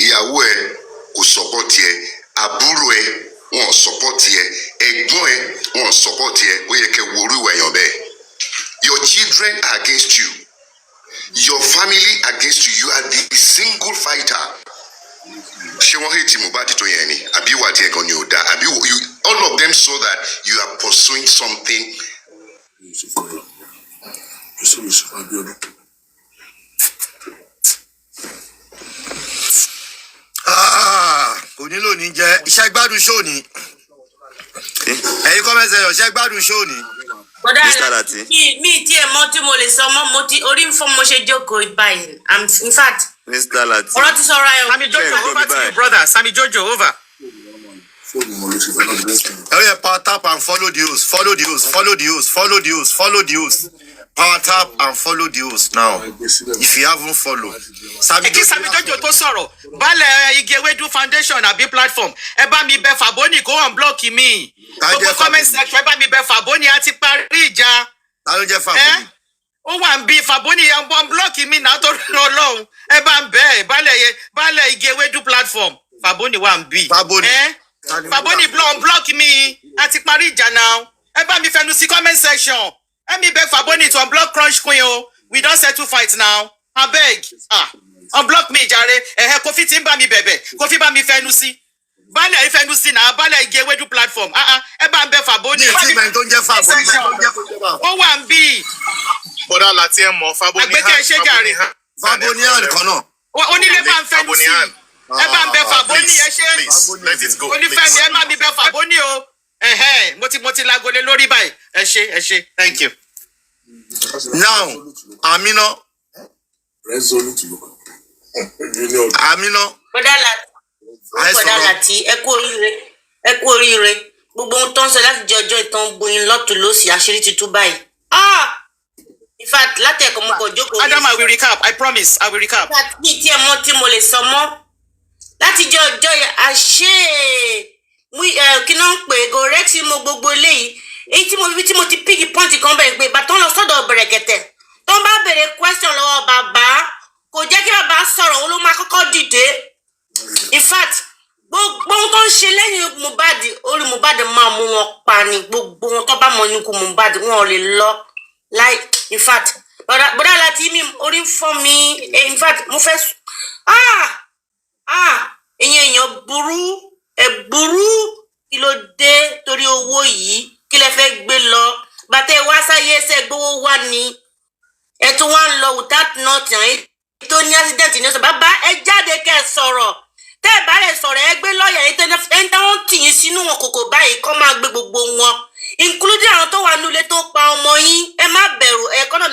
S4: Ìyàwó ẹ kò support ẹ, àbúrò ẹ wọn support ẹ, ẹ̀gbọ́n ẹ wọn support ẹ, ó yẹ kẹ́ wo irú èèyàn bẹ́ẹ̀. Your children are against you. Your family against you. You are the single fighter. Ṣé wọ́n hate Mohbad tó yẹn ni? Àbí wà tí ẹ̀gàn ni ò dáa? Àbí all of them saw that you are pursuing something.
S2: Onílò ní jẹ́ iṣẹ́ gbádùn show ni. Ẹ̀yin comment section iṣẹ́ gbádùn show ni.
S11: Bọ́dà mi tí ẹ mọ̀ tí mo lè sọ mọ́ mo ti orí ń fọ́ mo ṣe jókòó báyìí. In fact,
S3: Mr. Lati.
S11: ọ̀rọ̀ ti sọ̀rọ̀ ayọ̀.
S3: Sammy Jojo, over to you, brother. Sammy Jojo, over.
S2: Oh yeah, power tap and follow the host. Follow the host. Follow the host. Follow the host. Follow the host. Power tap and follow the host now. If you haven't followed,
S3: Sammy Jojo tó sọ̀rọ̀. Balẹ̀ Igi Ewedu Foundation àbí platform. Ẹ bá mi bẹ̀ Fàbónì kó unblock mi. Gbogbo comment section ẹ bá mi bẹ̀ Fàbónì àti parí ìjà.
S2: Ta ló jẹ́ Fàbónì?
S3: Ó wà ń bí Fàbónì unblock mi náà tó lọ́lọ́run. Ẹ bá ń bẹ̀ Balẹ̀ Igi Ewedu platform. Fàbónì wà ń bí. Fàbónì unblock mi àti parí ìjà náà. Ẹ bá mi fẹnu sí comment section. Let me beg Faboni to unblock Crunch Queen. We don't settle fight now. I beg. Unblock me, Jare. Kofi timba mi bebe. Kofi ba mi fenusi. Bale fenusi na. Bale Igi Ewedu platform. Eba mbe Faboni. Oh, one B.
S5: Bọ́dà láti ẹ̀ mọ̀ Faboni.
S3: Agbẹ́kẹ̀ ṣe jàre.
S2: Faboni kan náà.
S3: Onílé bá ń fenusi. Eba mbe Faboni ẹ ṣe.
S5: Please, let it go.
S3: Onífẹ́mi ẹ má mi bẹ Faboni o. Mo ti lagole lórí báyìí. Ẹ ṣé. Thank you.
S2: Now, Amina. Amina.
S11: Bọ́dà Láti ẹ kú oríire. Gbogbo ohun tó ń sọ láti jẹ ọjọ́ ìtàn gboyin lọ́tún lósì àṣírí ti tú báyìí. In fact, láti ẹ̀kọ́ mo kàn jókòó.
S3: Adam, I will recap. I promise. I will recap.
S11: Bí tí ẹ mọ̀ tí mo lè sọ mọ́. Láti jẹ ọjọ́ yẹn àṣé kí náà ń pè gorex mo gbogbo eléyìí. Èyí tí mo ti pick point kan bẹ̀rẹ̀ pé bàtọ́ lọ sọ́dọ̀ Brekete tó bá béèrè question lọ́wọ́ bàbá kò jẹ́ kí bàbá sọ̀rọ̀ òun ló máa kọ́kọ́ dìde. In fact, gbogbo ohun tó ń ṣe lẹ́yìn Mohbad orí Mohbad máa mú wọn pa ni gbogbo ohun tó bá mọ níkù Mohbad wọn ò lè lọ láì. In fact, bọ́dà Láti mi orí ń fọ́ mi. In fact, mo fẹ́ èèyàn burú kí ló dé torí owó yìí kí lẹ fẹ́ gbé lọ bàtẹ wá sáyé ẹsẹ gbowó wá ní ẹ tún wá ń lọ without nothing tó ní accident ní ọsọ bàbá ẹ jáde kẹ́ sọ̀rọ̀ tẹ́ ẹ bá rẹ sọ̀rọ̀ ẹ gbé lọ́ọ̀yà ẹ tẹ́ wọ́n tì yín sínú wọn kòkò báyìí kọ́ máa gbé gbogbo wọn including àwọn tó wà nílé tó pa ọmọ yín ẹ má bẹ̀rù ẹ̀kọ́ náà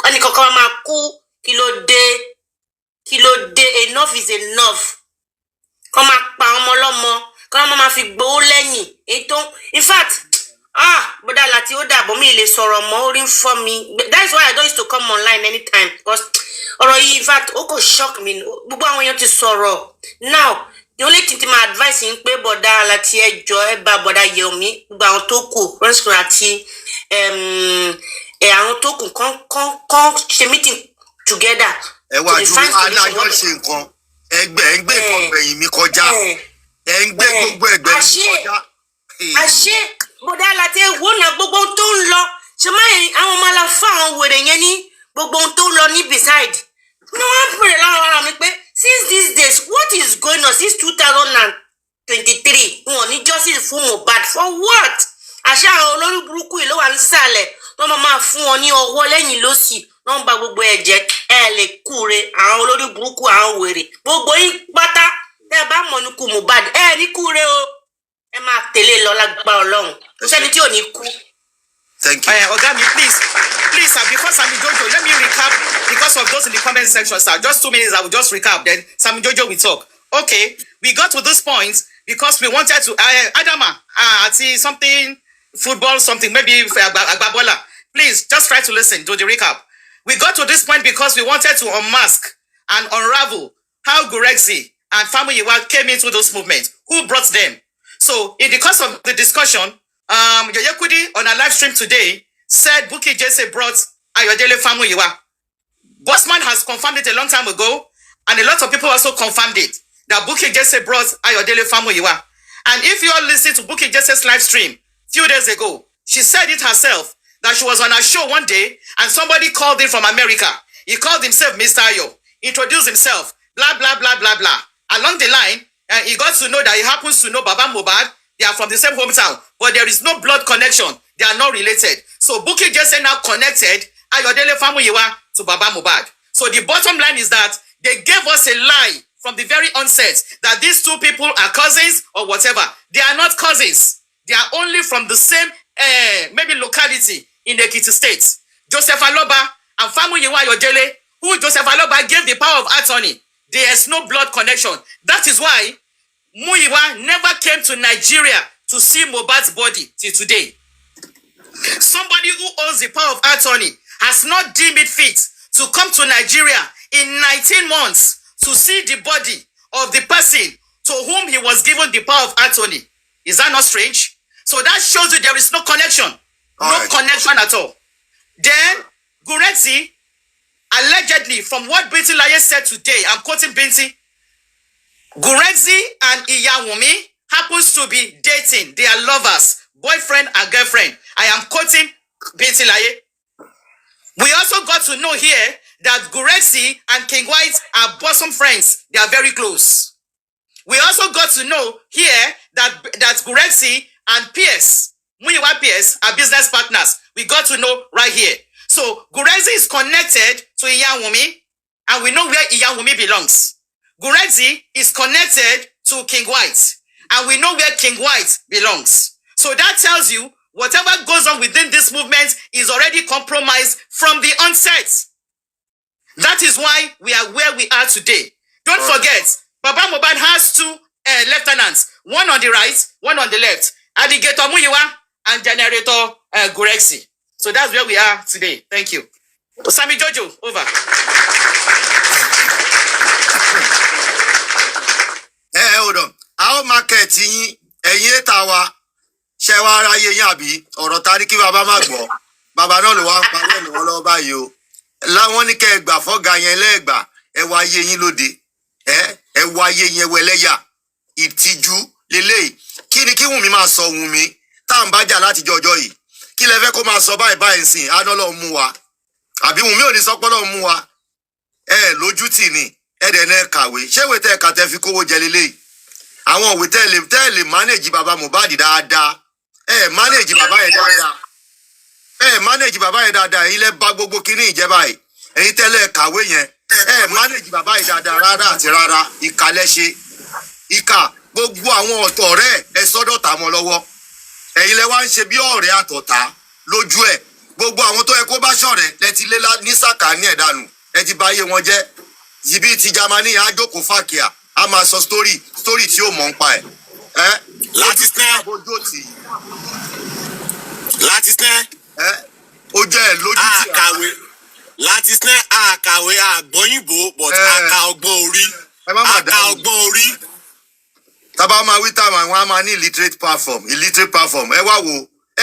S11: ẹnìkankan máa kú kí ló dé enough is enough kọ́ máa pa ọmọ ọlọ́mọ kọ́ máa fi gbowó lẹ́yìn ètò in fact bọ́dà láti ó dàbọ̀ mi lè sọ̀rọ̀ mọ́ orí ń fọ́ mi that is why I don't used to come online anytime because ọ̀rọ̀ yìí in fact ó kò shock me gbogbo àwọn èèyàn ti sọ̀rọ̀ now the only thing tí ma advice ń pé bọ́dà láti ẹjọ́ ẹ bá bọ́dà yẹ omi gbogbo àwọn tó kù rẹ́sìkò àti àwọn tó kù kán ṣe meeting together.
S2: ẹ wá ju adájọ́ ṣe nǹkan ẹgbẹ́ nǹkan gbẹ̀yìn mi kọjá ẹ ń gbé gbogbo ẹgbẹ́ mi kọjá.
S11: àṣé bọ́dà láti ewu náà gbogbo ohun tó ń lọ ṣe máa àwọn ọmọ aláfa àwọn wèrè yẹn ní gbogbo ohun tó ń lọ ní beside ní wọ́n bèrè lọ́wọ́ ara mi pé since these days what is going on since 2023 wọn ní justice fún Mohbad for what àṣà àwọn olórí burúkú yìí ló wà nísàlẹ̀ wọ́n máa fún wọn ní ọwọ́ lẹ́yìn lọ́sì wọ́n ń ba gbogbo ẹ̀jẹ̀ ẹ lè kúre àwọn olórí burúkú àwọn wèrè gbogbo yín pátá tẹ́ bá mọ̀ ní kú Mohbad ẹ ní kúre o ẹ máa tẹ̀lé lọ lágbára Ọlọ́run kò sẹ́ni tí ò ní kú.
S3: Thank you. Oga, please, sir, because Sammy Jojo, let me recap because of those in the comment section, sir. Just 2 minutes, I will just recap. Then Sammy Jojo will talk. Okay, we got to this point because we wanted to Adama, see something football, something maybe Agbabola. Please just try to listen to the recap. We got to this point because we wanted to unmask and unravel how Gurexi and Famuyiwa came into those movements. Who brought them? So, in the course of the discussion, Yoyekudi on a live stream today said Bukky Jesse brought Ayodele Famuyiwa. Bossman has confirmed it a long time ago, and a lot of people also confirmed it, that Bukky Jesse brought Ayodele Famuyiwa. And if you all listen to Bukky Jesse's live stream few days ago, she said it herself, that she was on a show one day, and somebody called in from America. He called himself Mr. Ayo, introduced himself, blah, blah, blah, blah, blah. Along the line, he got to know that he happens to know Baba Mohbad. They are from the same hometown, but there is no blood connection. They are not related. So Bukky Jesse now connected Ayodele Famuyiwa to Baba Mohbad. So the bottom line is that they gave us a lie from the very onset that these two people are cousins or whatever. They are not cousins. They are only from the same maybe locality in Ekiti State. Joseph Aloba and Famuyiwa Ayodele, who Joseph Aloba gave the power of attorney. There is no blood connection. That is why Muyiwa never came to Nigeria to see Mohbad's body till today. Somebody who owns the power of attorney has not deemed it fit to come to Nigeria in 19 months to see the body of the person to whom he was given the power of attorney. Is that not strange? So that shows you there is no connection. Connection at all. Then, Gurexi, allegedly, from what Binti Laye said today, I'm quoting Binti, Gurexi and Wunmi happens to be dating. They are lovers, boyfriend and girlfriend. I am quoting Binti Laye. We also got to know here that Gurexi and King White are bosom friends. They are very close. We also got to know here that Gurexi and Pierce, Muyiwa Pierce, are business partners. We got to know right here. So Gurexi is connected to Wunmi, and we know where Wunmi belongs. Gurexi is connected to King White, and we know where King White belongs. So that tells you whatever goes on within this movement is already compromised from the onset. That is why we are where we are today. Don't forget, Baba Mohbad has two lieutenants, one on the right, one on the left. Alligator Muyiwa and Generator Gurexi. So that's where we are today. Thank you. Sammy Jojo, over.
S2: Hold on. Our market ẹ̀yin ètà wa ṣe wá ráyé yín àbí ọ̀rọ̀ ta ní kí bàbá má gbọ́. Bàbá náà ló wá ń parí ẹ̀nà wọn lọ́wọ́ báyìí o. Láwọn ní kẹ́ ẹ gbà fọ́gà yẹn lẹ́ẹ̀gbà ẹ wá ayé yín lóde. Ẹ wá ayé yẹn wẹlẹ́yà. Ìtìjú lélẹ́yìí. Kí ni kí Wùnmí máa sọ Wùnmí tá à ń bá jà láti jọjọ́ yìí? Kí lẹ fẹ́ kó máa sọ báyìí báyìí sìn á náà lọ mú wa? Àbí Wùnmí ò ní sọ pé lọ́ọ́ mú wa? Lójú tì ní ẹ̀dẹ̀ náà kàwé. Ṣé ìwé tẹ́ ẹ̀ka tẹ́ fi kówó jẹ lélẹ́yìí? Àwọn òwe tẹ́ lè manage bàbá Mohbad dáadáa. Manage bàbá yẹn dáadáa. Manage bàbá yẹn dáadáa. Ẹ̀yin lẹ bá gbogbo kíní ìjẹ́ báyìí. Ẹ̀yin tẹ́lẹ̀ kàwé yẹn. Manage bàbá yẹn dáadáa rárá àti rárá. Ìkà lẹ ṣe. Ìkà gbogbo àwọn ọ̀tọ̀ rẹ̀ ẹ sọ́dọ̀ tà mọ́ lọ́wọ́. ẹ̀yin lẹ wá ń ṣe bí ọ̀rẹ́ àtọ̀tá lójú ẹ̀ gbogbo àwọn tó yẹ kó bá ṣọ̀rẹ́ lẹ ti lé ní sàkání ẹ̀ dànù ẹ ti bà ayé wọn jẹ́ yìí ti Jámánì àjòkó fàkíà a máa sọ story tí ó mọ̀ ń pa ẹ̀
S12: láti sinẹ́
S2: ó jẹ́ ẹ̀ lójú tí
S12: àkàwé láti sinẹ́ àkàwé àgbọ̀yìnbó but àkà ọgbọ́n orí àkà ọgbọ́n orí.
S2: tábà máa wí táwọn àwọn á máa ní illiterate platform ẹ wá wo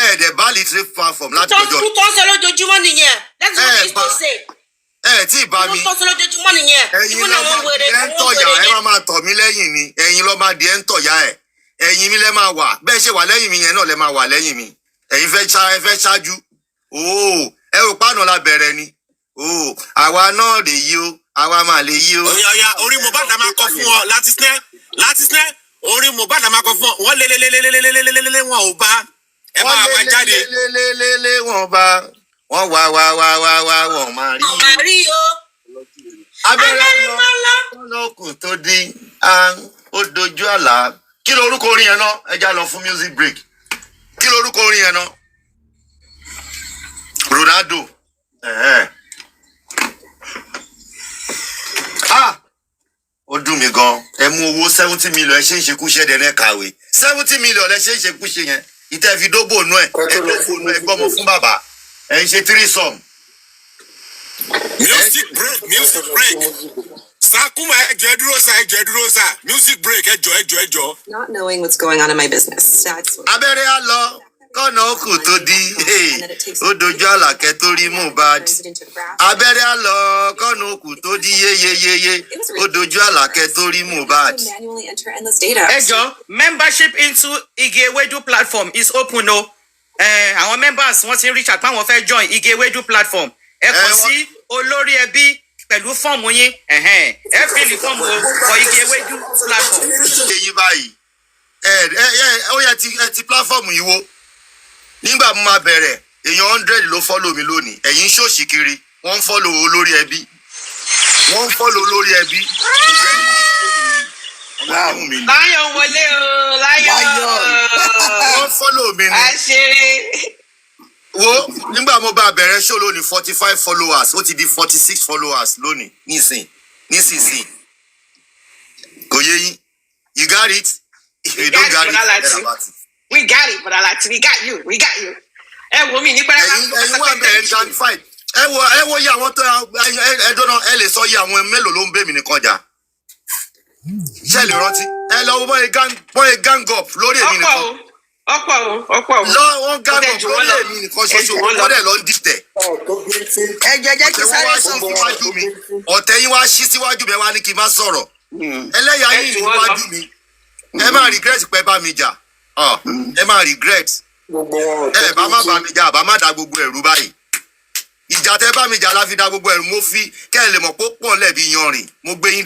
S2: ẹ̀ẹ́dẹ̀ bá illiterate platform láti ọjọ́.
S11: tó ń sọ lójoojúmọ́ nìyẹn that's what he used to say.
S2: Tí ì bá mi
S11: tó ń sọ lójoojúmọ́ nìyẹn.
S2: ẹ̀yin lọ́mọ díẹ̀ ń tọ̀yà ẹ máa tọ̀ mí lẹ́yìn ni ẹ̀yin lọ́mọ díẹ̀ ń tọ̀yà ẹ̀ ẹ̀yin mi lẹ́ máa wà bẹ́ẹ̀ ṣe wà lẹ́yìn mi yẹn náà lẹ́ máa wà lẹ́yìn mi ẹ̀yin fẹ́ ṣáájú ẹ rò pàánù la bẹ̀rẹ̀ ni àwa náà lè yí o àwa máa lè yí o.
S12: ọ̀yà orí Mohbad máa kọ fún ọ láti sinẹ́ orí Mohbad máa kọ fún ọ wọ́n lé wọn ò bá ẹ máa wá jáde.
S2: lé wọn bá wọn wá wọn máa rí.
S11: máa rí o.
S2: abẹ́rẹ́ lọ́kùn tó dín ó dojú àlá kí ló orúkọ orin yẹn náà ẹ já lọ fún music break kí ló orúkọ orin yẹn náà Ronaldo ó dùn mí gan ẹ mú owó 70 million ẹ ṣe ń ṣekú ṣe dẹ̀nẹ́ kàwé 70 million ẹ ṣe ń ṣekú ṣe yẹn ìtẹ̀fídóbò nú ẹ ẹ̀dọ́gbò nú ẹ gbọ́mọ fún bàbá ẹ ń ṣe 3 sum.
S12: music break sakuma ẹjọ dúró sa music break ẹjọ.
S13: Not knowing what's going on in my business.
S2: Abẹ́rẹ́ á lọ kọ́nà òkú tó di ó dojú àlàkẹ́ tó rí Mohbad abẹ́rẹ́ á lọ kọ́nà òkú tó di yéyéyéyé ó dojú àlàkẹ́ tó rí Mohbad.
S3: ẹjọ membership into Ige Ewedu platform is open o àwọn members wọ́n ti ń reach out páwọn fẹ́ join Ige Ewedu platform ẹ kàn sí olórí ẹbí pẹ̀lú fọ́ọ̀mù yín ẹ fìlì fọ́ọ̀mù for Ige Ewedu platform.
S2: èyí báyìí ó yẹ ti platform yìí wo nígbà mo máa bẹ̀rẹ̀ èèyàn 100 ló follow mi lónìí ẹ̀yin ṣòṣì kiri wọ́n ń follow olórí ẹbí
S6: láyọ̀ wọlé o láyọ̀
S2: wọ́n follow mi ni
S6: àṣírí.
S2: wo nígbà mo bá bẹ̀rẹ̀ show lónìí 45 followers ó ti di 46 followers lónìí nísinsìnyí kò yé yín you got it if you don't got it.
S6: We got it, but we got you. Ẹ wo mi ní pẹ́rẹ́
S2: ẹ̀yin wà bẹ̀rẹ̀ identified. Ẹ wo yí àwọn tó ẹ dọ́nà ẹ lè sọ yí àwọn mélòó ló ń bẹ́ mi nìkan jà. Ṣé lè rántí? Ẹ lọ bọ́ ẹ gang up lórí èmi nìkan.
S6: ọ̀pọ̀ o.
S2: Lọ wọ́n gang up lórí èmi nìkan ṣoṣo wọ́n dẹ̀ lọ ń dìtẹ̀.
S6: Ẹ jẹ́ kí sáré sọ fún wa.
S2: Ọ̀tẹ̀ yín wá ṣí síwájú mi ẹ wá ní kí n má sọ̀rọ̀. Ẹlẹ́yà yín níwájú mi. Ẹ má regret pé bá mi jà. Ẹ máa regret ẹ bá má bá mi jà bá má da gbogbo ẹrù báyìí ìjà tẹ bá mi jà la fi da gbogbo ẹrù mo fi kẹ́ ẹ lè mọ̀ pé ó pọ̀ lẹ́bi yanrìn mo gbé yín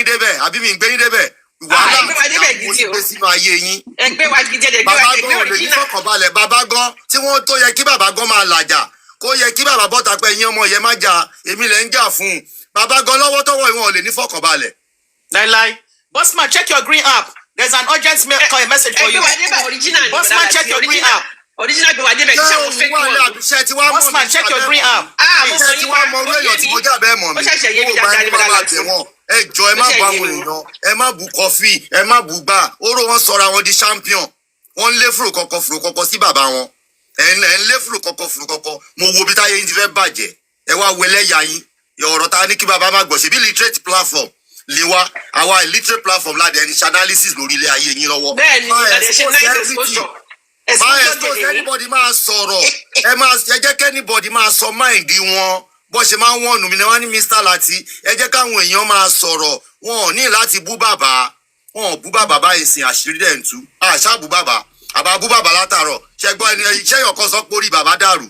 S2: débẹ̀ àbí mi gbé yín débẹ̀ wàhálà mo ti gbé sínú ayé yín bàbá gan ò lè ní fọkànbalẹ̀ bàbá gan tí wọ́n tó yẹ kí bàbá gan máa làjà kó yẹ kí bàbá bọ́ta pé ẹ̀yin ọmọ yẹn má jà èmi lẹ̀ ń jà fún un bàbá gan lọ́wọ́ tọ́wọ́ ìwọ̀n ò lè ní fọkànbalẹ̀.
S3: láíláí Bossman, check your green app. There's an urgent message for you. Bossman, check your green app.
S6: Original bí wà débẹ̀ kí sẹ́wọ̀n fake one.
S3: Bossman, check your green app.
S6: Mo sọ yín wá
S2: mọ orí èèyàn tí mo jábẹ́ mọ̀ mi.
S6: Ó ṣẹ̀ṣẹ̀ yé mi dáadáa ní bàbá àti wọn.
S2: Ẹ jọ ẹ má bá àwọn èèyàn ẹ má bu kọfí ẹ má bu gbà oró wọn sọra wọn di champion wọn lé fùrù kọkọ sí bàbá wọn ẹ ń lé fùrù kọkọ mo wo bí táyé yín ti fẹ́ bàjẹ́ ẹ wá wẹlẹ́yà yín ọ̀rọ̀ ta ní kí bàbá má gbọ̀ ṣe bí literate platform liwa àwa illiterate platform ládẹ ní analysis lórí ilé ayé yín lọ́wọ́.
S6: Bẹ́ẹ̀ni ìgbàdé ṣe náà exposure.
S2: máa expose anybody máa sọ̀rọ̀ ẹ jẹ́ kí anybody máa sọ mind wọn bó ṣe máa ń wọ̀nù mi ni wọ́n ní Mr. Lati ẹ jẹ́ káwọn èèyàn máa sọ̀rọ̀ wọn ò ní láti bú bàbá wọn ò bú bàbá báyìí sìn àṣírí dẹ̀ ń tú àṣà bú bàbá àbá bú bàbá látàárọ̀ ṣẹgbọ́n ẹni iṣẹ́ yọ̀kan sọ pé orí bàbá dàrú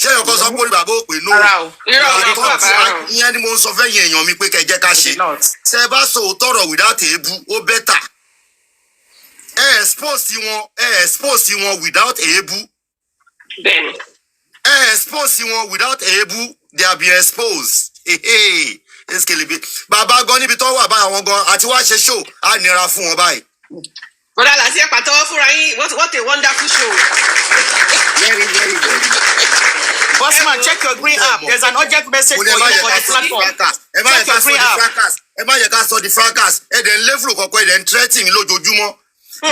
S2: ṣé yọ̀kan sọ pé orí bàbá ò pè nù ìyẹn ni mo ń sọ fẹ́yìn èèyàn mi pé kẹjẹ́ ká ṣe ṣe bá sọ òótọ́rọ̀ without èébú ó bẹ́tà ẹ expose wọn without èébú ẹ expose wọn without èébú they are being exposed bàbá gan níbi tó wà báyìí àwọn gan àti wá ṣe show á nira fún wọn báyìí
S6: Bọ́dà láti ẹ̀ pàtẹ́wọ́ fúnra yín. What a wonderful show.
S2: Very, very, very.
S3: Bossman, check your green app. There's an urgent message for you for the platform. Check your green app.
S2: Ẹ má yẹ ká sọ di fracas. Ẹ dẹ̀ ń lé fúlù kọ̀ọ̀kan, ẹ dẹ̀ ń threatening mi lójoojúmọ́.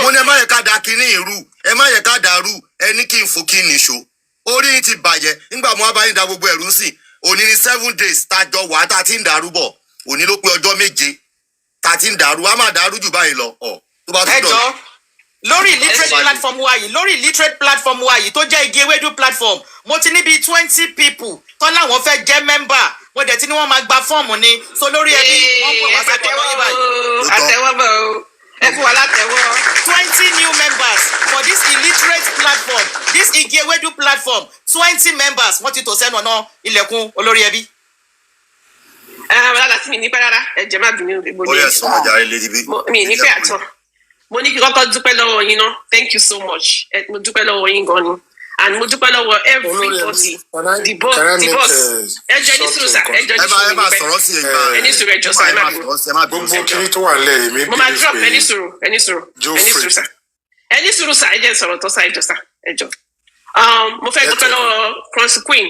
S2: Mo ní ẹ má yẹ ká da kinní ìrú. Ẹ má yẹ ká dàrú. Ẹ ní kí n fò kí n nìṣó. Orí yín ti bàjẹ́. Nígbà mo wá bá yín da gbogbo ẹ̀rú sí. Òní ni 7 days tájọ wà tá ti ń dàrú bọ̀. Òní ló pé ọjọ́ 7 tá ti ń dàrú. A máa dàrú jù báyìí lọ. Tó bá tún dọ̀.
S3: Lórí illiterate platform wa yìí, lórí illiterate platform wa yìí tó jẹ́ igi ewédú platform, mo ti ní bíi 20 people tán láwọn fẹ́ jẹ́ member, mo dẹ̀ ti ní wọ́n máa gba fọ́ọ̀mù ni, so lórí ẹbí wọ́n pè wá sẹ́kọ̀ọ́ lọ́wọ́ báyìí.
S6: Àtẹ́wọ́bọ̀ o, ẹ fún wa látẹ́wọ́.
S3: 20 new members for this illiterate platform, this igi ewédú platform, 20 members wọ́n ti tò sẹ́nu ọ̀nà ilẹ̀kùn olórí ẹbí.
S6: Bọ́dà láti mi ní pẹ́ rárá, ẹ jẹ́ má bínú gbogbo
S2: ní. Ó yẹ sọ ọjà ilé níbí.
S6: Mi ní pẹ́ àtọ̀. Mo ní kí kọ́kọ́ dúpẹ́ lọ́wọ́ yín náà. Thank you so much. Mo dúpẹ́ lọ́wọ́ yín gan ni. And mo dúpẹ́ lọ́wọ́ everybody. The boss. Ẹjọ́ ní sùúrù sà. Ẹjọ́ ní sùúrù.
S2: Ẹ máa sọ̀rọ̀ sí ẹgbàá.
S6: Ẹni sùúrù ẹjọ́ sà. Ẹ má bínú.
S12: Gbogbo kiri tó wà lẹ́yìn mi.
S6: Mo máa drop ẹni sùúrù sà. Ẹni sùúrù sà. Ẹ jẹ́ sọ̀rọ̀ tó sà ẹjọ́ sà. Ẹjọ́. Mo fẹ́ dúpẹ́ lọ́wọ́ Cross Queen.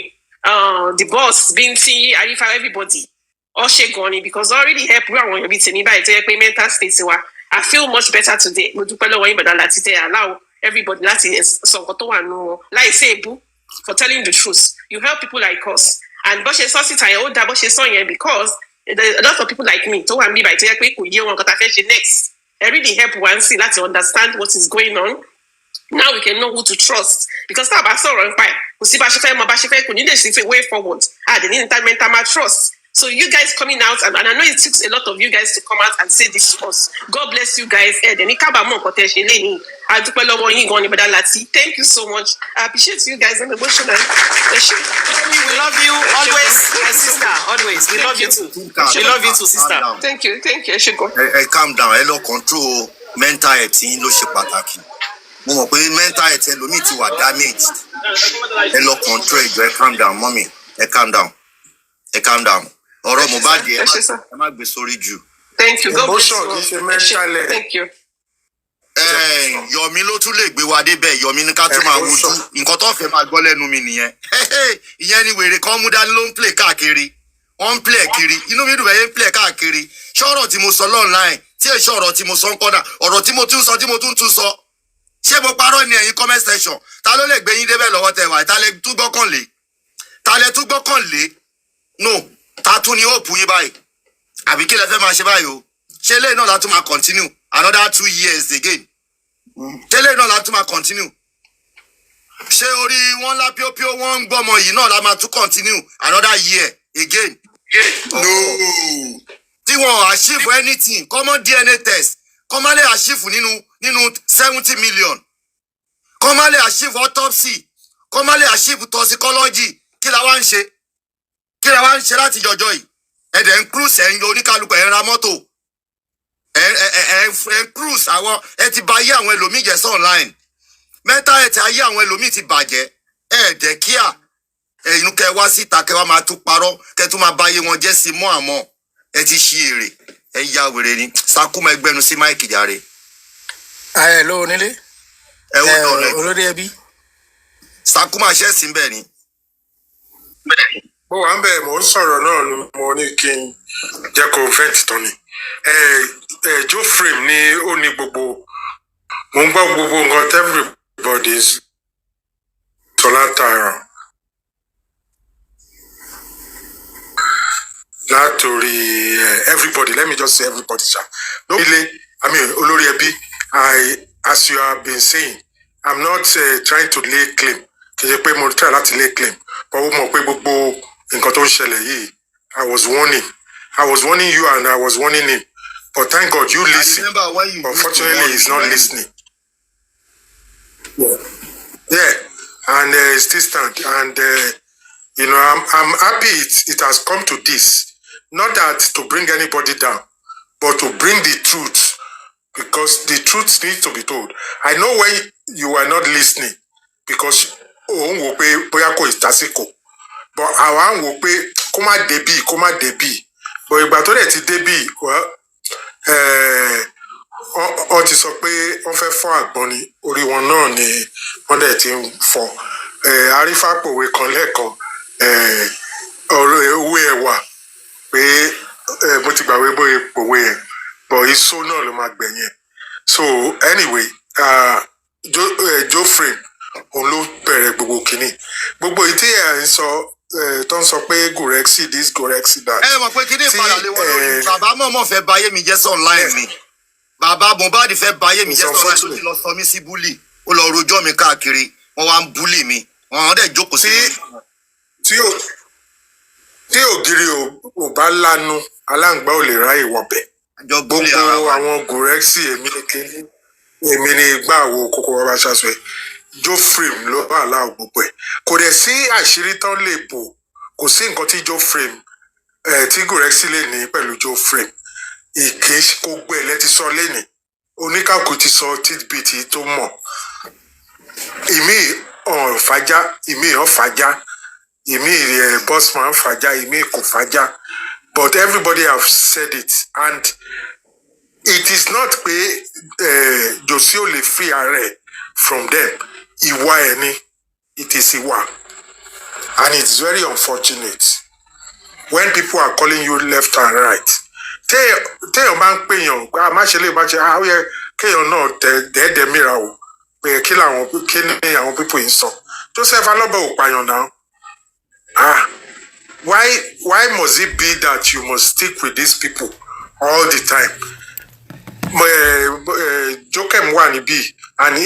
S6: The boss, Binti, Arifa, everybody. All ṣe gan ni because already help àwọn èèyàn bíi tèmi báyìí tó yẹ pé mental state wa. I feel much better today. Mo dúpẹ́ lọ́wọ́ yín bọ̀dá láti tẹ allow everybody láti sọ nǹkan tó wà nù wọn láì ṣe èbú for telling the truth. You help people like us. And bó ṣe sọ síta yẹn ó dá bó ṣe sọ yẹn because a lot of people like me tó wà níbí báyìí tó yẹ pé kò yé wọn nǹkan tá a fẹ́ ṣe next. I really help one see láti understand what is going on. Now we can know who to trust because tá a bá sọ̀rọ̀ nípa ẹ̀ kò sí bá ṣe fẹ́ mọ bá ṣe fẹ́ kò ní lè ṣe way forward. The need mental trust. So you guys coming out, and I know it takes a lot of you guys to come out and say this to us. God bless you guys. Thank you so much. I appreciate you guys. I'm emotional.
S3: We love you always, my sister. Always. We love you too. We love you too, sister.
S6: Thank you. I should go.
S2: Calm down. Hello, control mental health in ló ṣe pàtàkì. Mo mọ̀ pé mental health ẹlòmíì ti wà damaged. Hello, control ẹ calm down, mommy. Calm down. Calm down. Ọ̀rọ̀ Mohbad ẹ má gbé sórí jù.
S6: Thank you. God bless you. Thank you.
S2: Yọ̀mí ló tún lè gbé wa débẹ̀. Yọ̀mí ní ká tún máa wojú. Nǹkan tó fẹ́ máa gbọ́ lẹ́nu mi nìyẹn. Ìyẹn ni wèrè kan mú dání ló ń play káàkiri. Wọ́n ń play kiri. Inú mi dùn bẹ́ẹ̀ ń play káàkiri. Ṣọ́rọ̀ tí mo sọ online tí èso ọ̀rọ̀ tí mo sọ ń kọ́dà. Ọ̀rọ̀ tí mo tún sọ tí mo tún sọ. Ṣé mo parọ́ ni ẹ̀yin comment section? Ta ló lè gbé yín débẹ̀ lọ́wọ́ tẹ̀ wá? Ta lẹ tún gbọ́kànlé? No. Ta tún ni hope yín báyìí àbí kí lẹ fẹ́ máa ṣe báyìí o ṣé eléyìí náà la tún máa continue another 2 years again ṣé eléyìí náà la tún máa continue ṣé orí wọn ńlá píópíó wọn ń gbọ́mọ yìí náà la máa tún continue another year again no tí wọn achieve anything common DNA test kọ́ má lè achieve nínú 70 million kọ́ má lè achieve autopsy kọ́ má lè achieve toxicology kí la wá ń ṣe láti jọjọ́ yìí ẹ̀dẹ̀ ń cruise ẹ̀ ń yọ oníkálukú ẹ̀ ń ra mọ́tò ẹ̀ ń cruise àwọn ẹ̀ ti bà ayé àwọn ẹlòmíì jẹ́ sí online mẹ́ta ẹ̀ ti ayé àwọn ẹlòmíì ti bàjẹ́ ẹ̀ẹ́dẹ̀ kíá ẹ̀yìn kẹ́ wá síta kẹ́ wá máa tún parọ́ kẹ́ tún máa bà ayé wọn jẹ́ sí mọ́ àmọ́ ẹ̀ ti ṣí èrè ẹ̀ ya wèrè ni sakuma ẹgbẹ́nu sí máìkì jàre.
S12: ayé ló onílé olórí ẹbí
S2: sakuma ṣẹ́ẹ̀sì ń bẹ̀ ni.
S12: Mo wà ń bẹ̀ mò ń sọ̀rọ̀ náà ni mo ní kí n jẹ́ kó vent tán ni. Joe frame ni ó ní gbogbo mo ń gbọ́ gbogbo nǹkan everybody sọ látara látòrí everybody let me just say everybody ṣá no ilé olórí ẹbí as you have been saying I'm not trying to lay claim kì í ṣe pé mo try láti lay claim but ó mọ̀ pé gbogbo nǹkan tó ń ṣẹlẹ̀ yìí I was warning you and I was warning him but thank God you listen unfortunately he's not listening yeah and still stand and I'm happy it has come to this not that to bring anybody down but to bring the truth because the truth needs to be told. I know when you were not listening because òun wò pé bóyá kò ìtàsíkò but àwa ń wò pé kó má débì but ìgbà tó dẹ̀ ti débì ọ ti sọ pé wọ́n fẹ́ fọ́ àgbọn ni orí wọn náà ni wọ́n dẹ̀ ti ń fọ́ arífàpòwe kan lẹ́ẹ̀kan ọ̀rọ̀ owó ẹ̀wà pé mo ti gbàgbé bóyá pòwe yẹn bọ̀ iṣó náà ló máa gbẹ̀yìn. So anyway Joffrey òun ló bẹ̀rẹ̀ gbogbo kìíní gbogbo ìtí ẹ̀ ń sọ tó ń sọ pé gorexi this gorexi that.
S2: ẹ mọ̀ pé kí ni ìpadà lé wọn lórí bàbá mọ̀mọ́ fẹ́ báyé mi jẹ́ sí online mi bàbá Mohbad fẹ́ báyé mi jẹ́ sí online tó ti lọ sọ mí sí búlì ó lọ rojọ́ mi káàkiri wọ́n wá ń búlì mi wọ́n dẹ̀ jókòó sí
S12: tí ògiri ò bá lanu aláǹgbá ò lè ráyè wọ̀bẹ̀ gbogbo àwọn gorexi èmi ni gbà wo kókó bàbá ṣàṣẹ Joffrey ló bá aláwọ̀ gbogbo ẹ̀ kò dẹ̀ sí àṣírí tán lè bò kò sí nǹkan tí Joffrey tí gorexi lè ní pẹ̀lú Joffrey ìké gbogbo ẹ̀ lẹ́ti sọ lẹ́nìí oníkàkù ti sọ títbìtì tó mọ̀ ìmí ọ̀fàjá ìmí ọ̀fàjá ìmí bossman fàjá ìmí kò fàjá but everybody have said it and it is not pé Josie ò lè free ààrẹ from them ìwà ẹ̀ ni it is ìwà and it's very unfortunate when people are calling you left and right téèyàn bá ń pèèyàn má ṣe lè má ṣe ó yẹ kéèyàn náà dẹ́ẹ̀dẹ́ mìíràn o pé kí ni àwọn people yìí sọ Joseph Aloba ò pààyàn náà why must it be that you must stick with these people all the time Jokem wà níbí and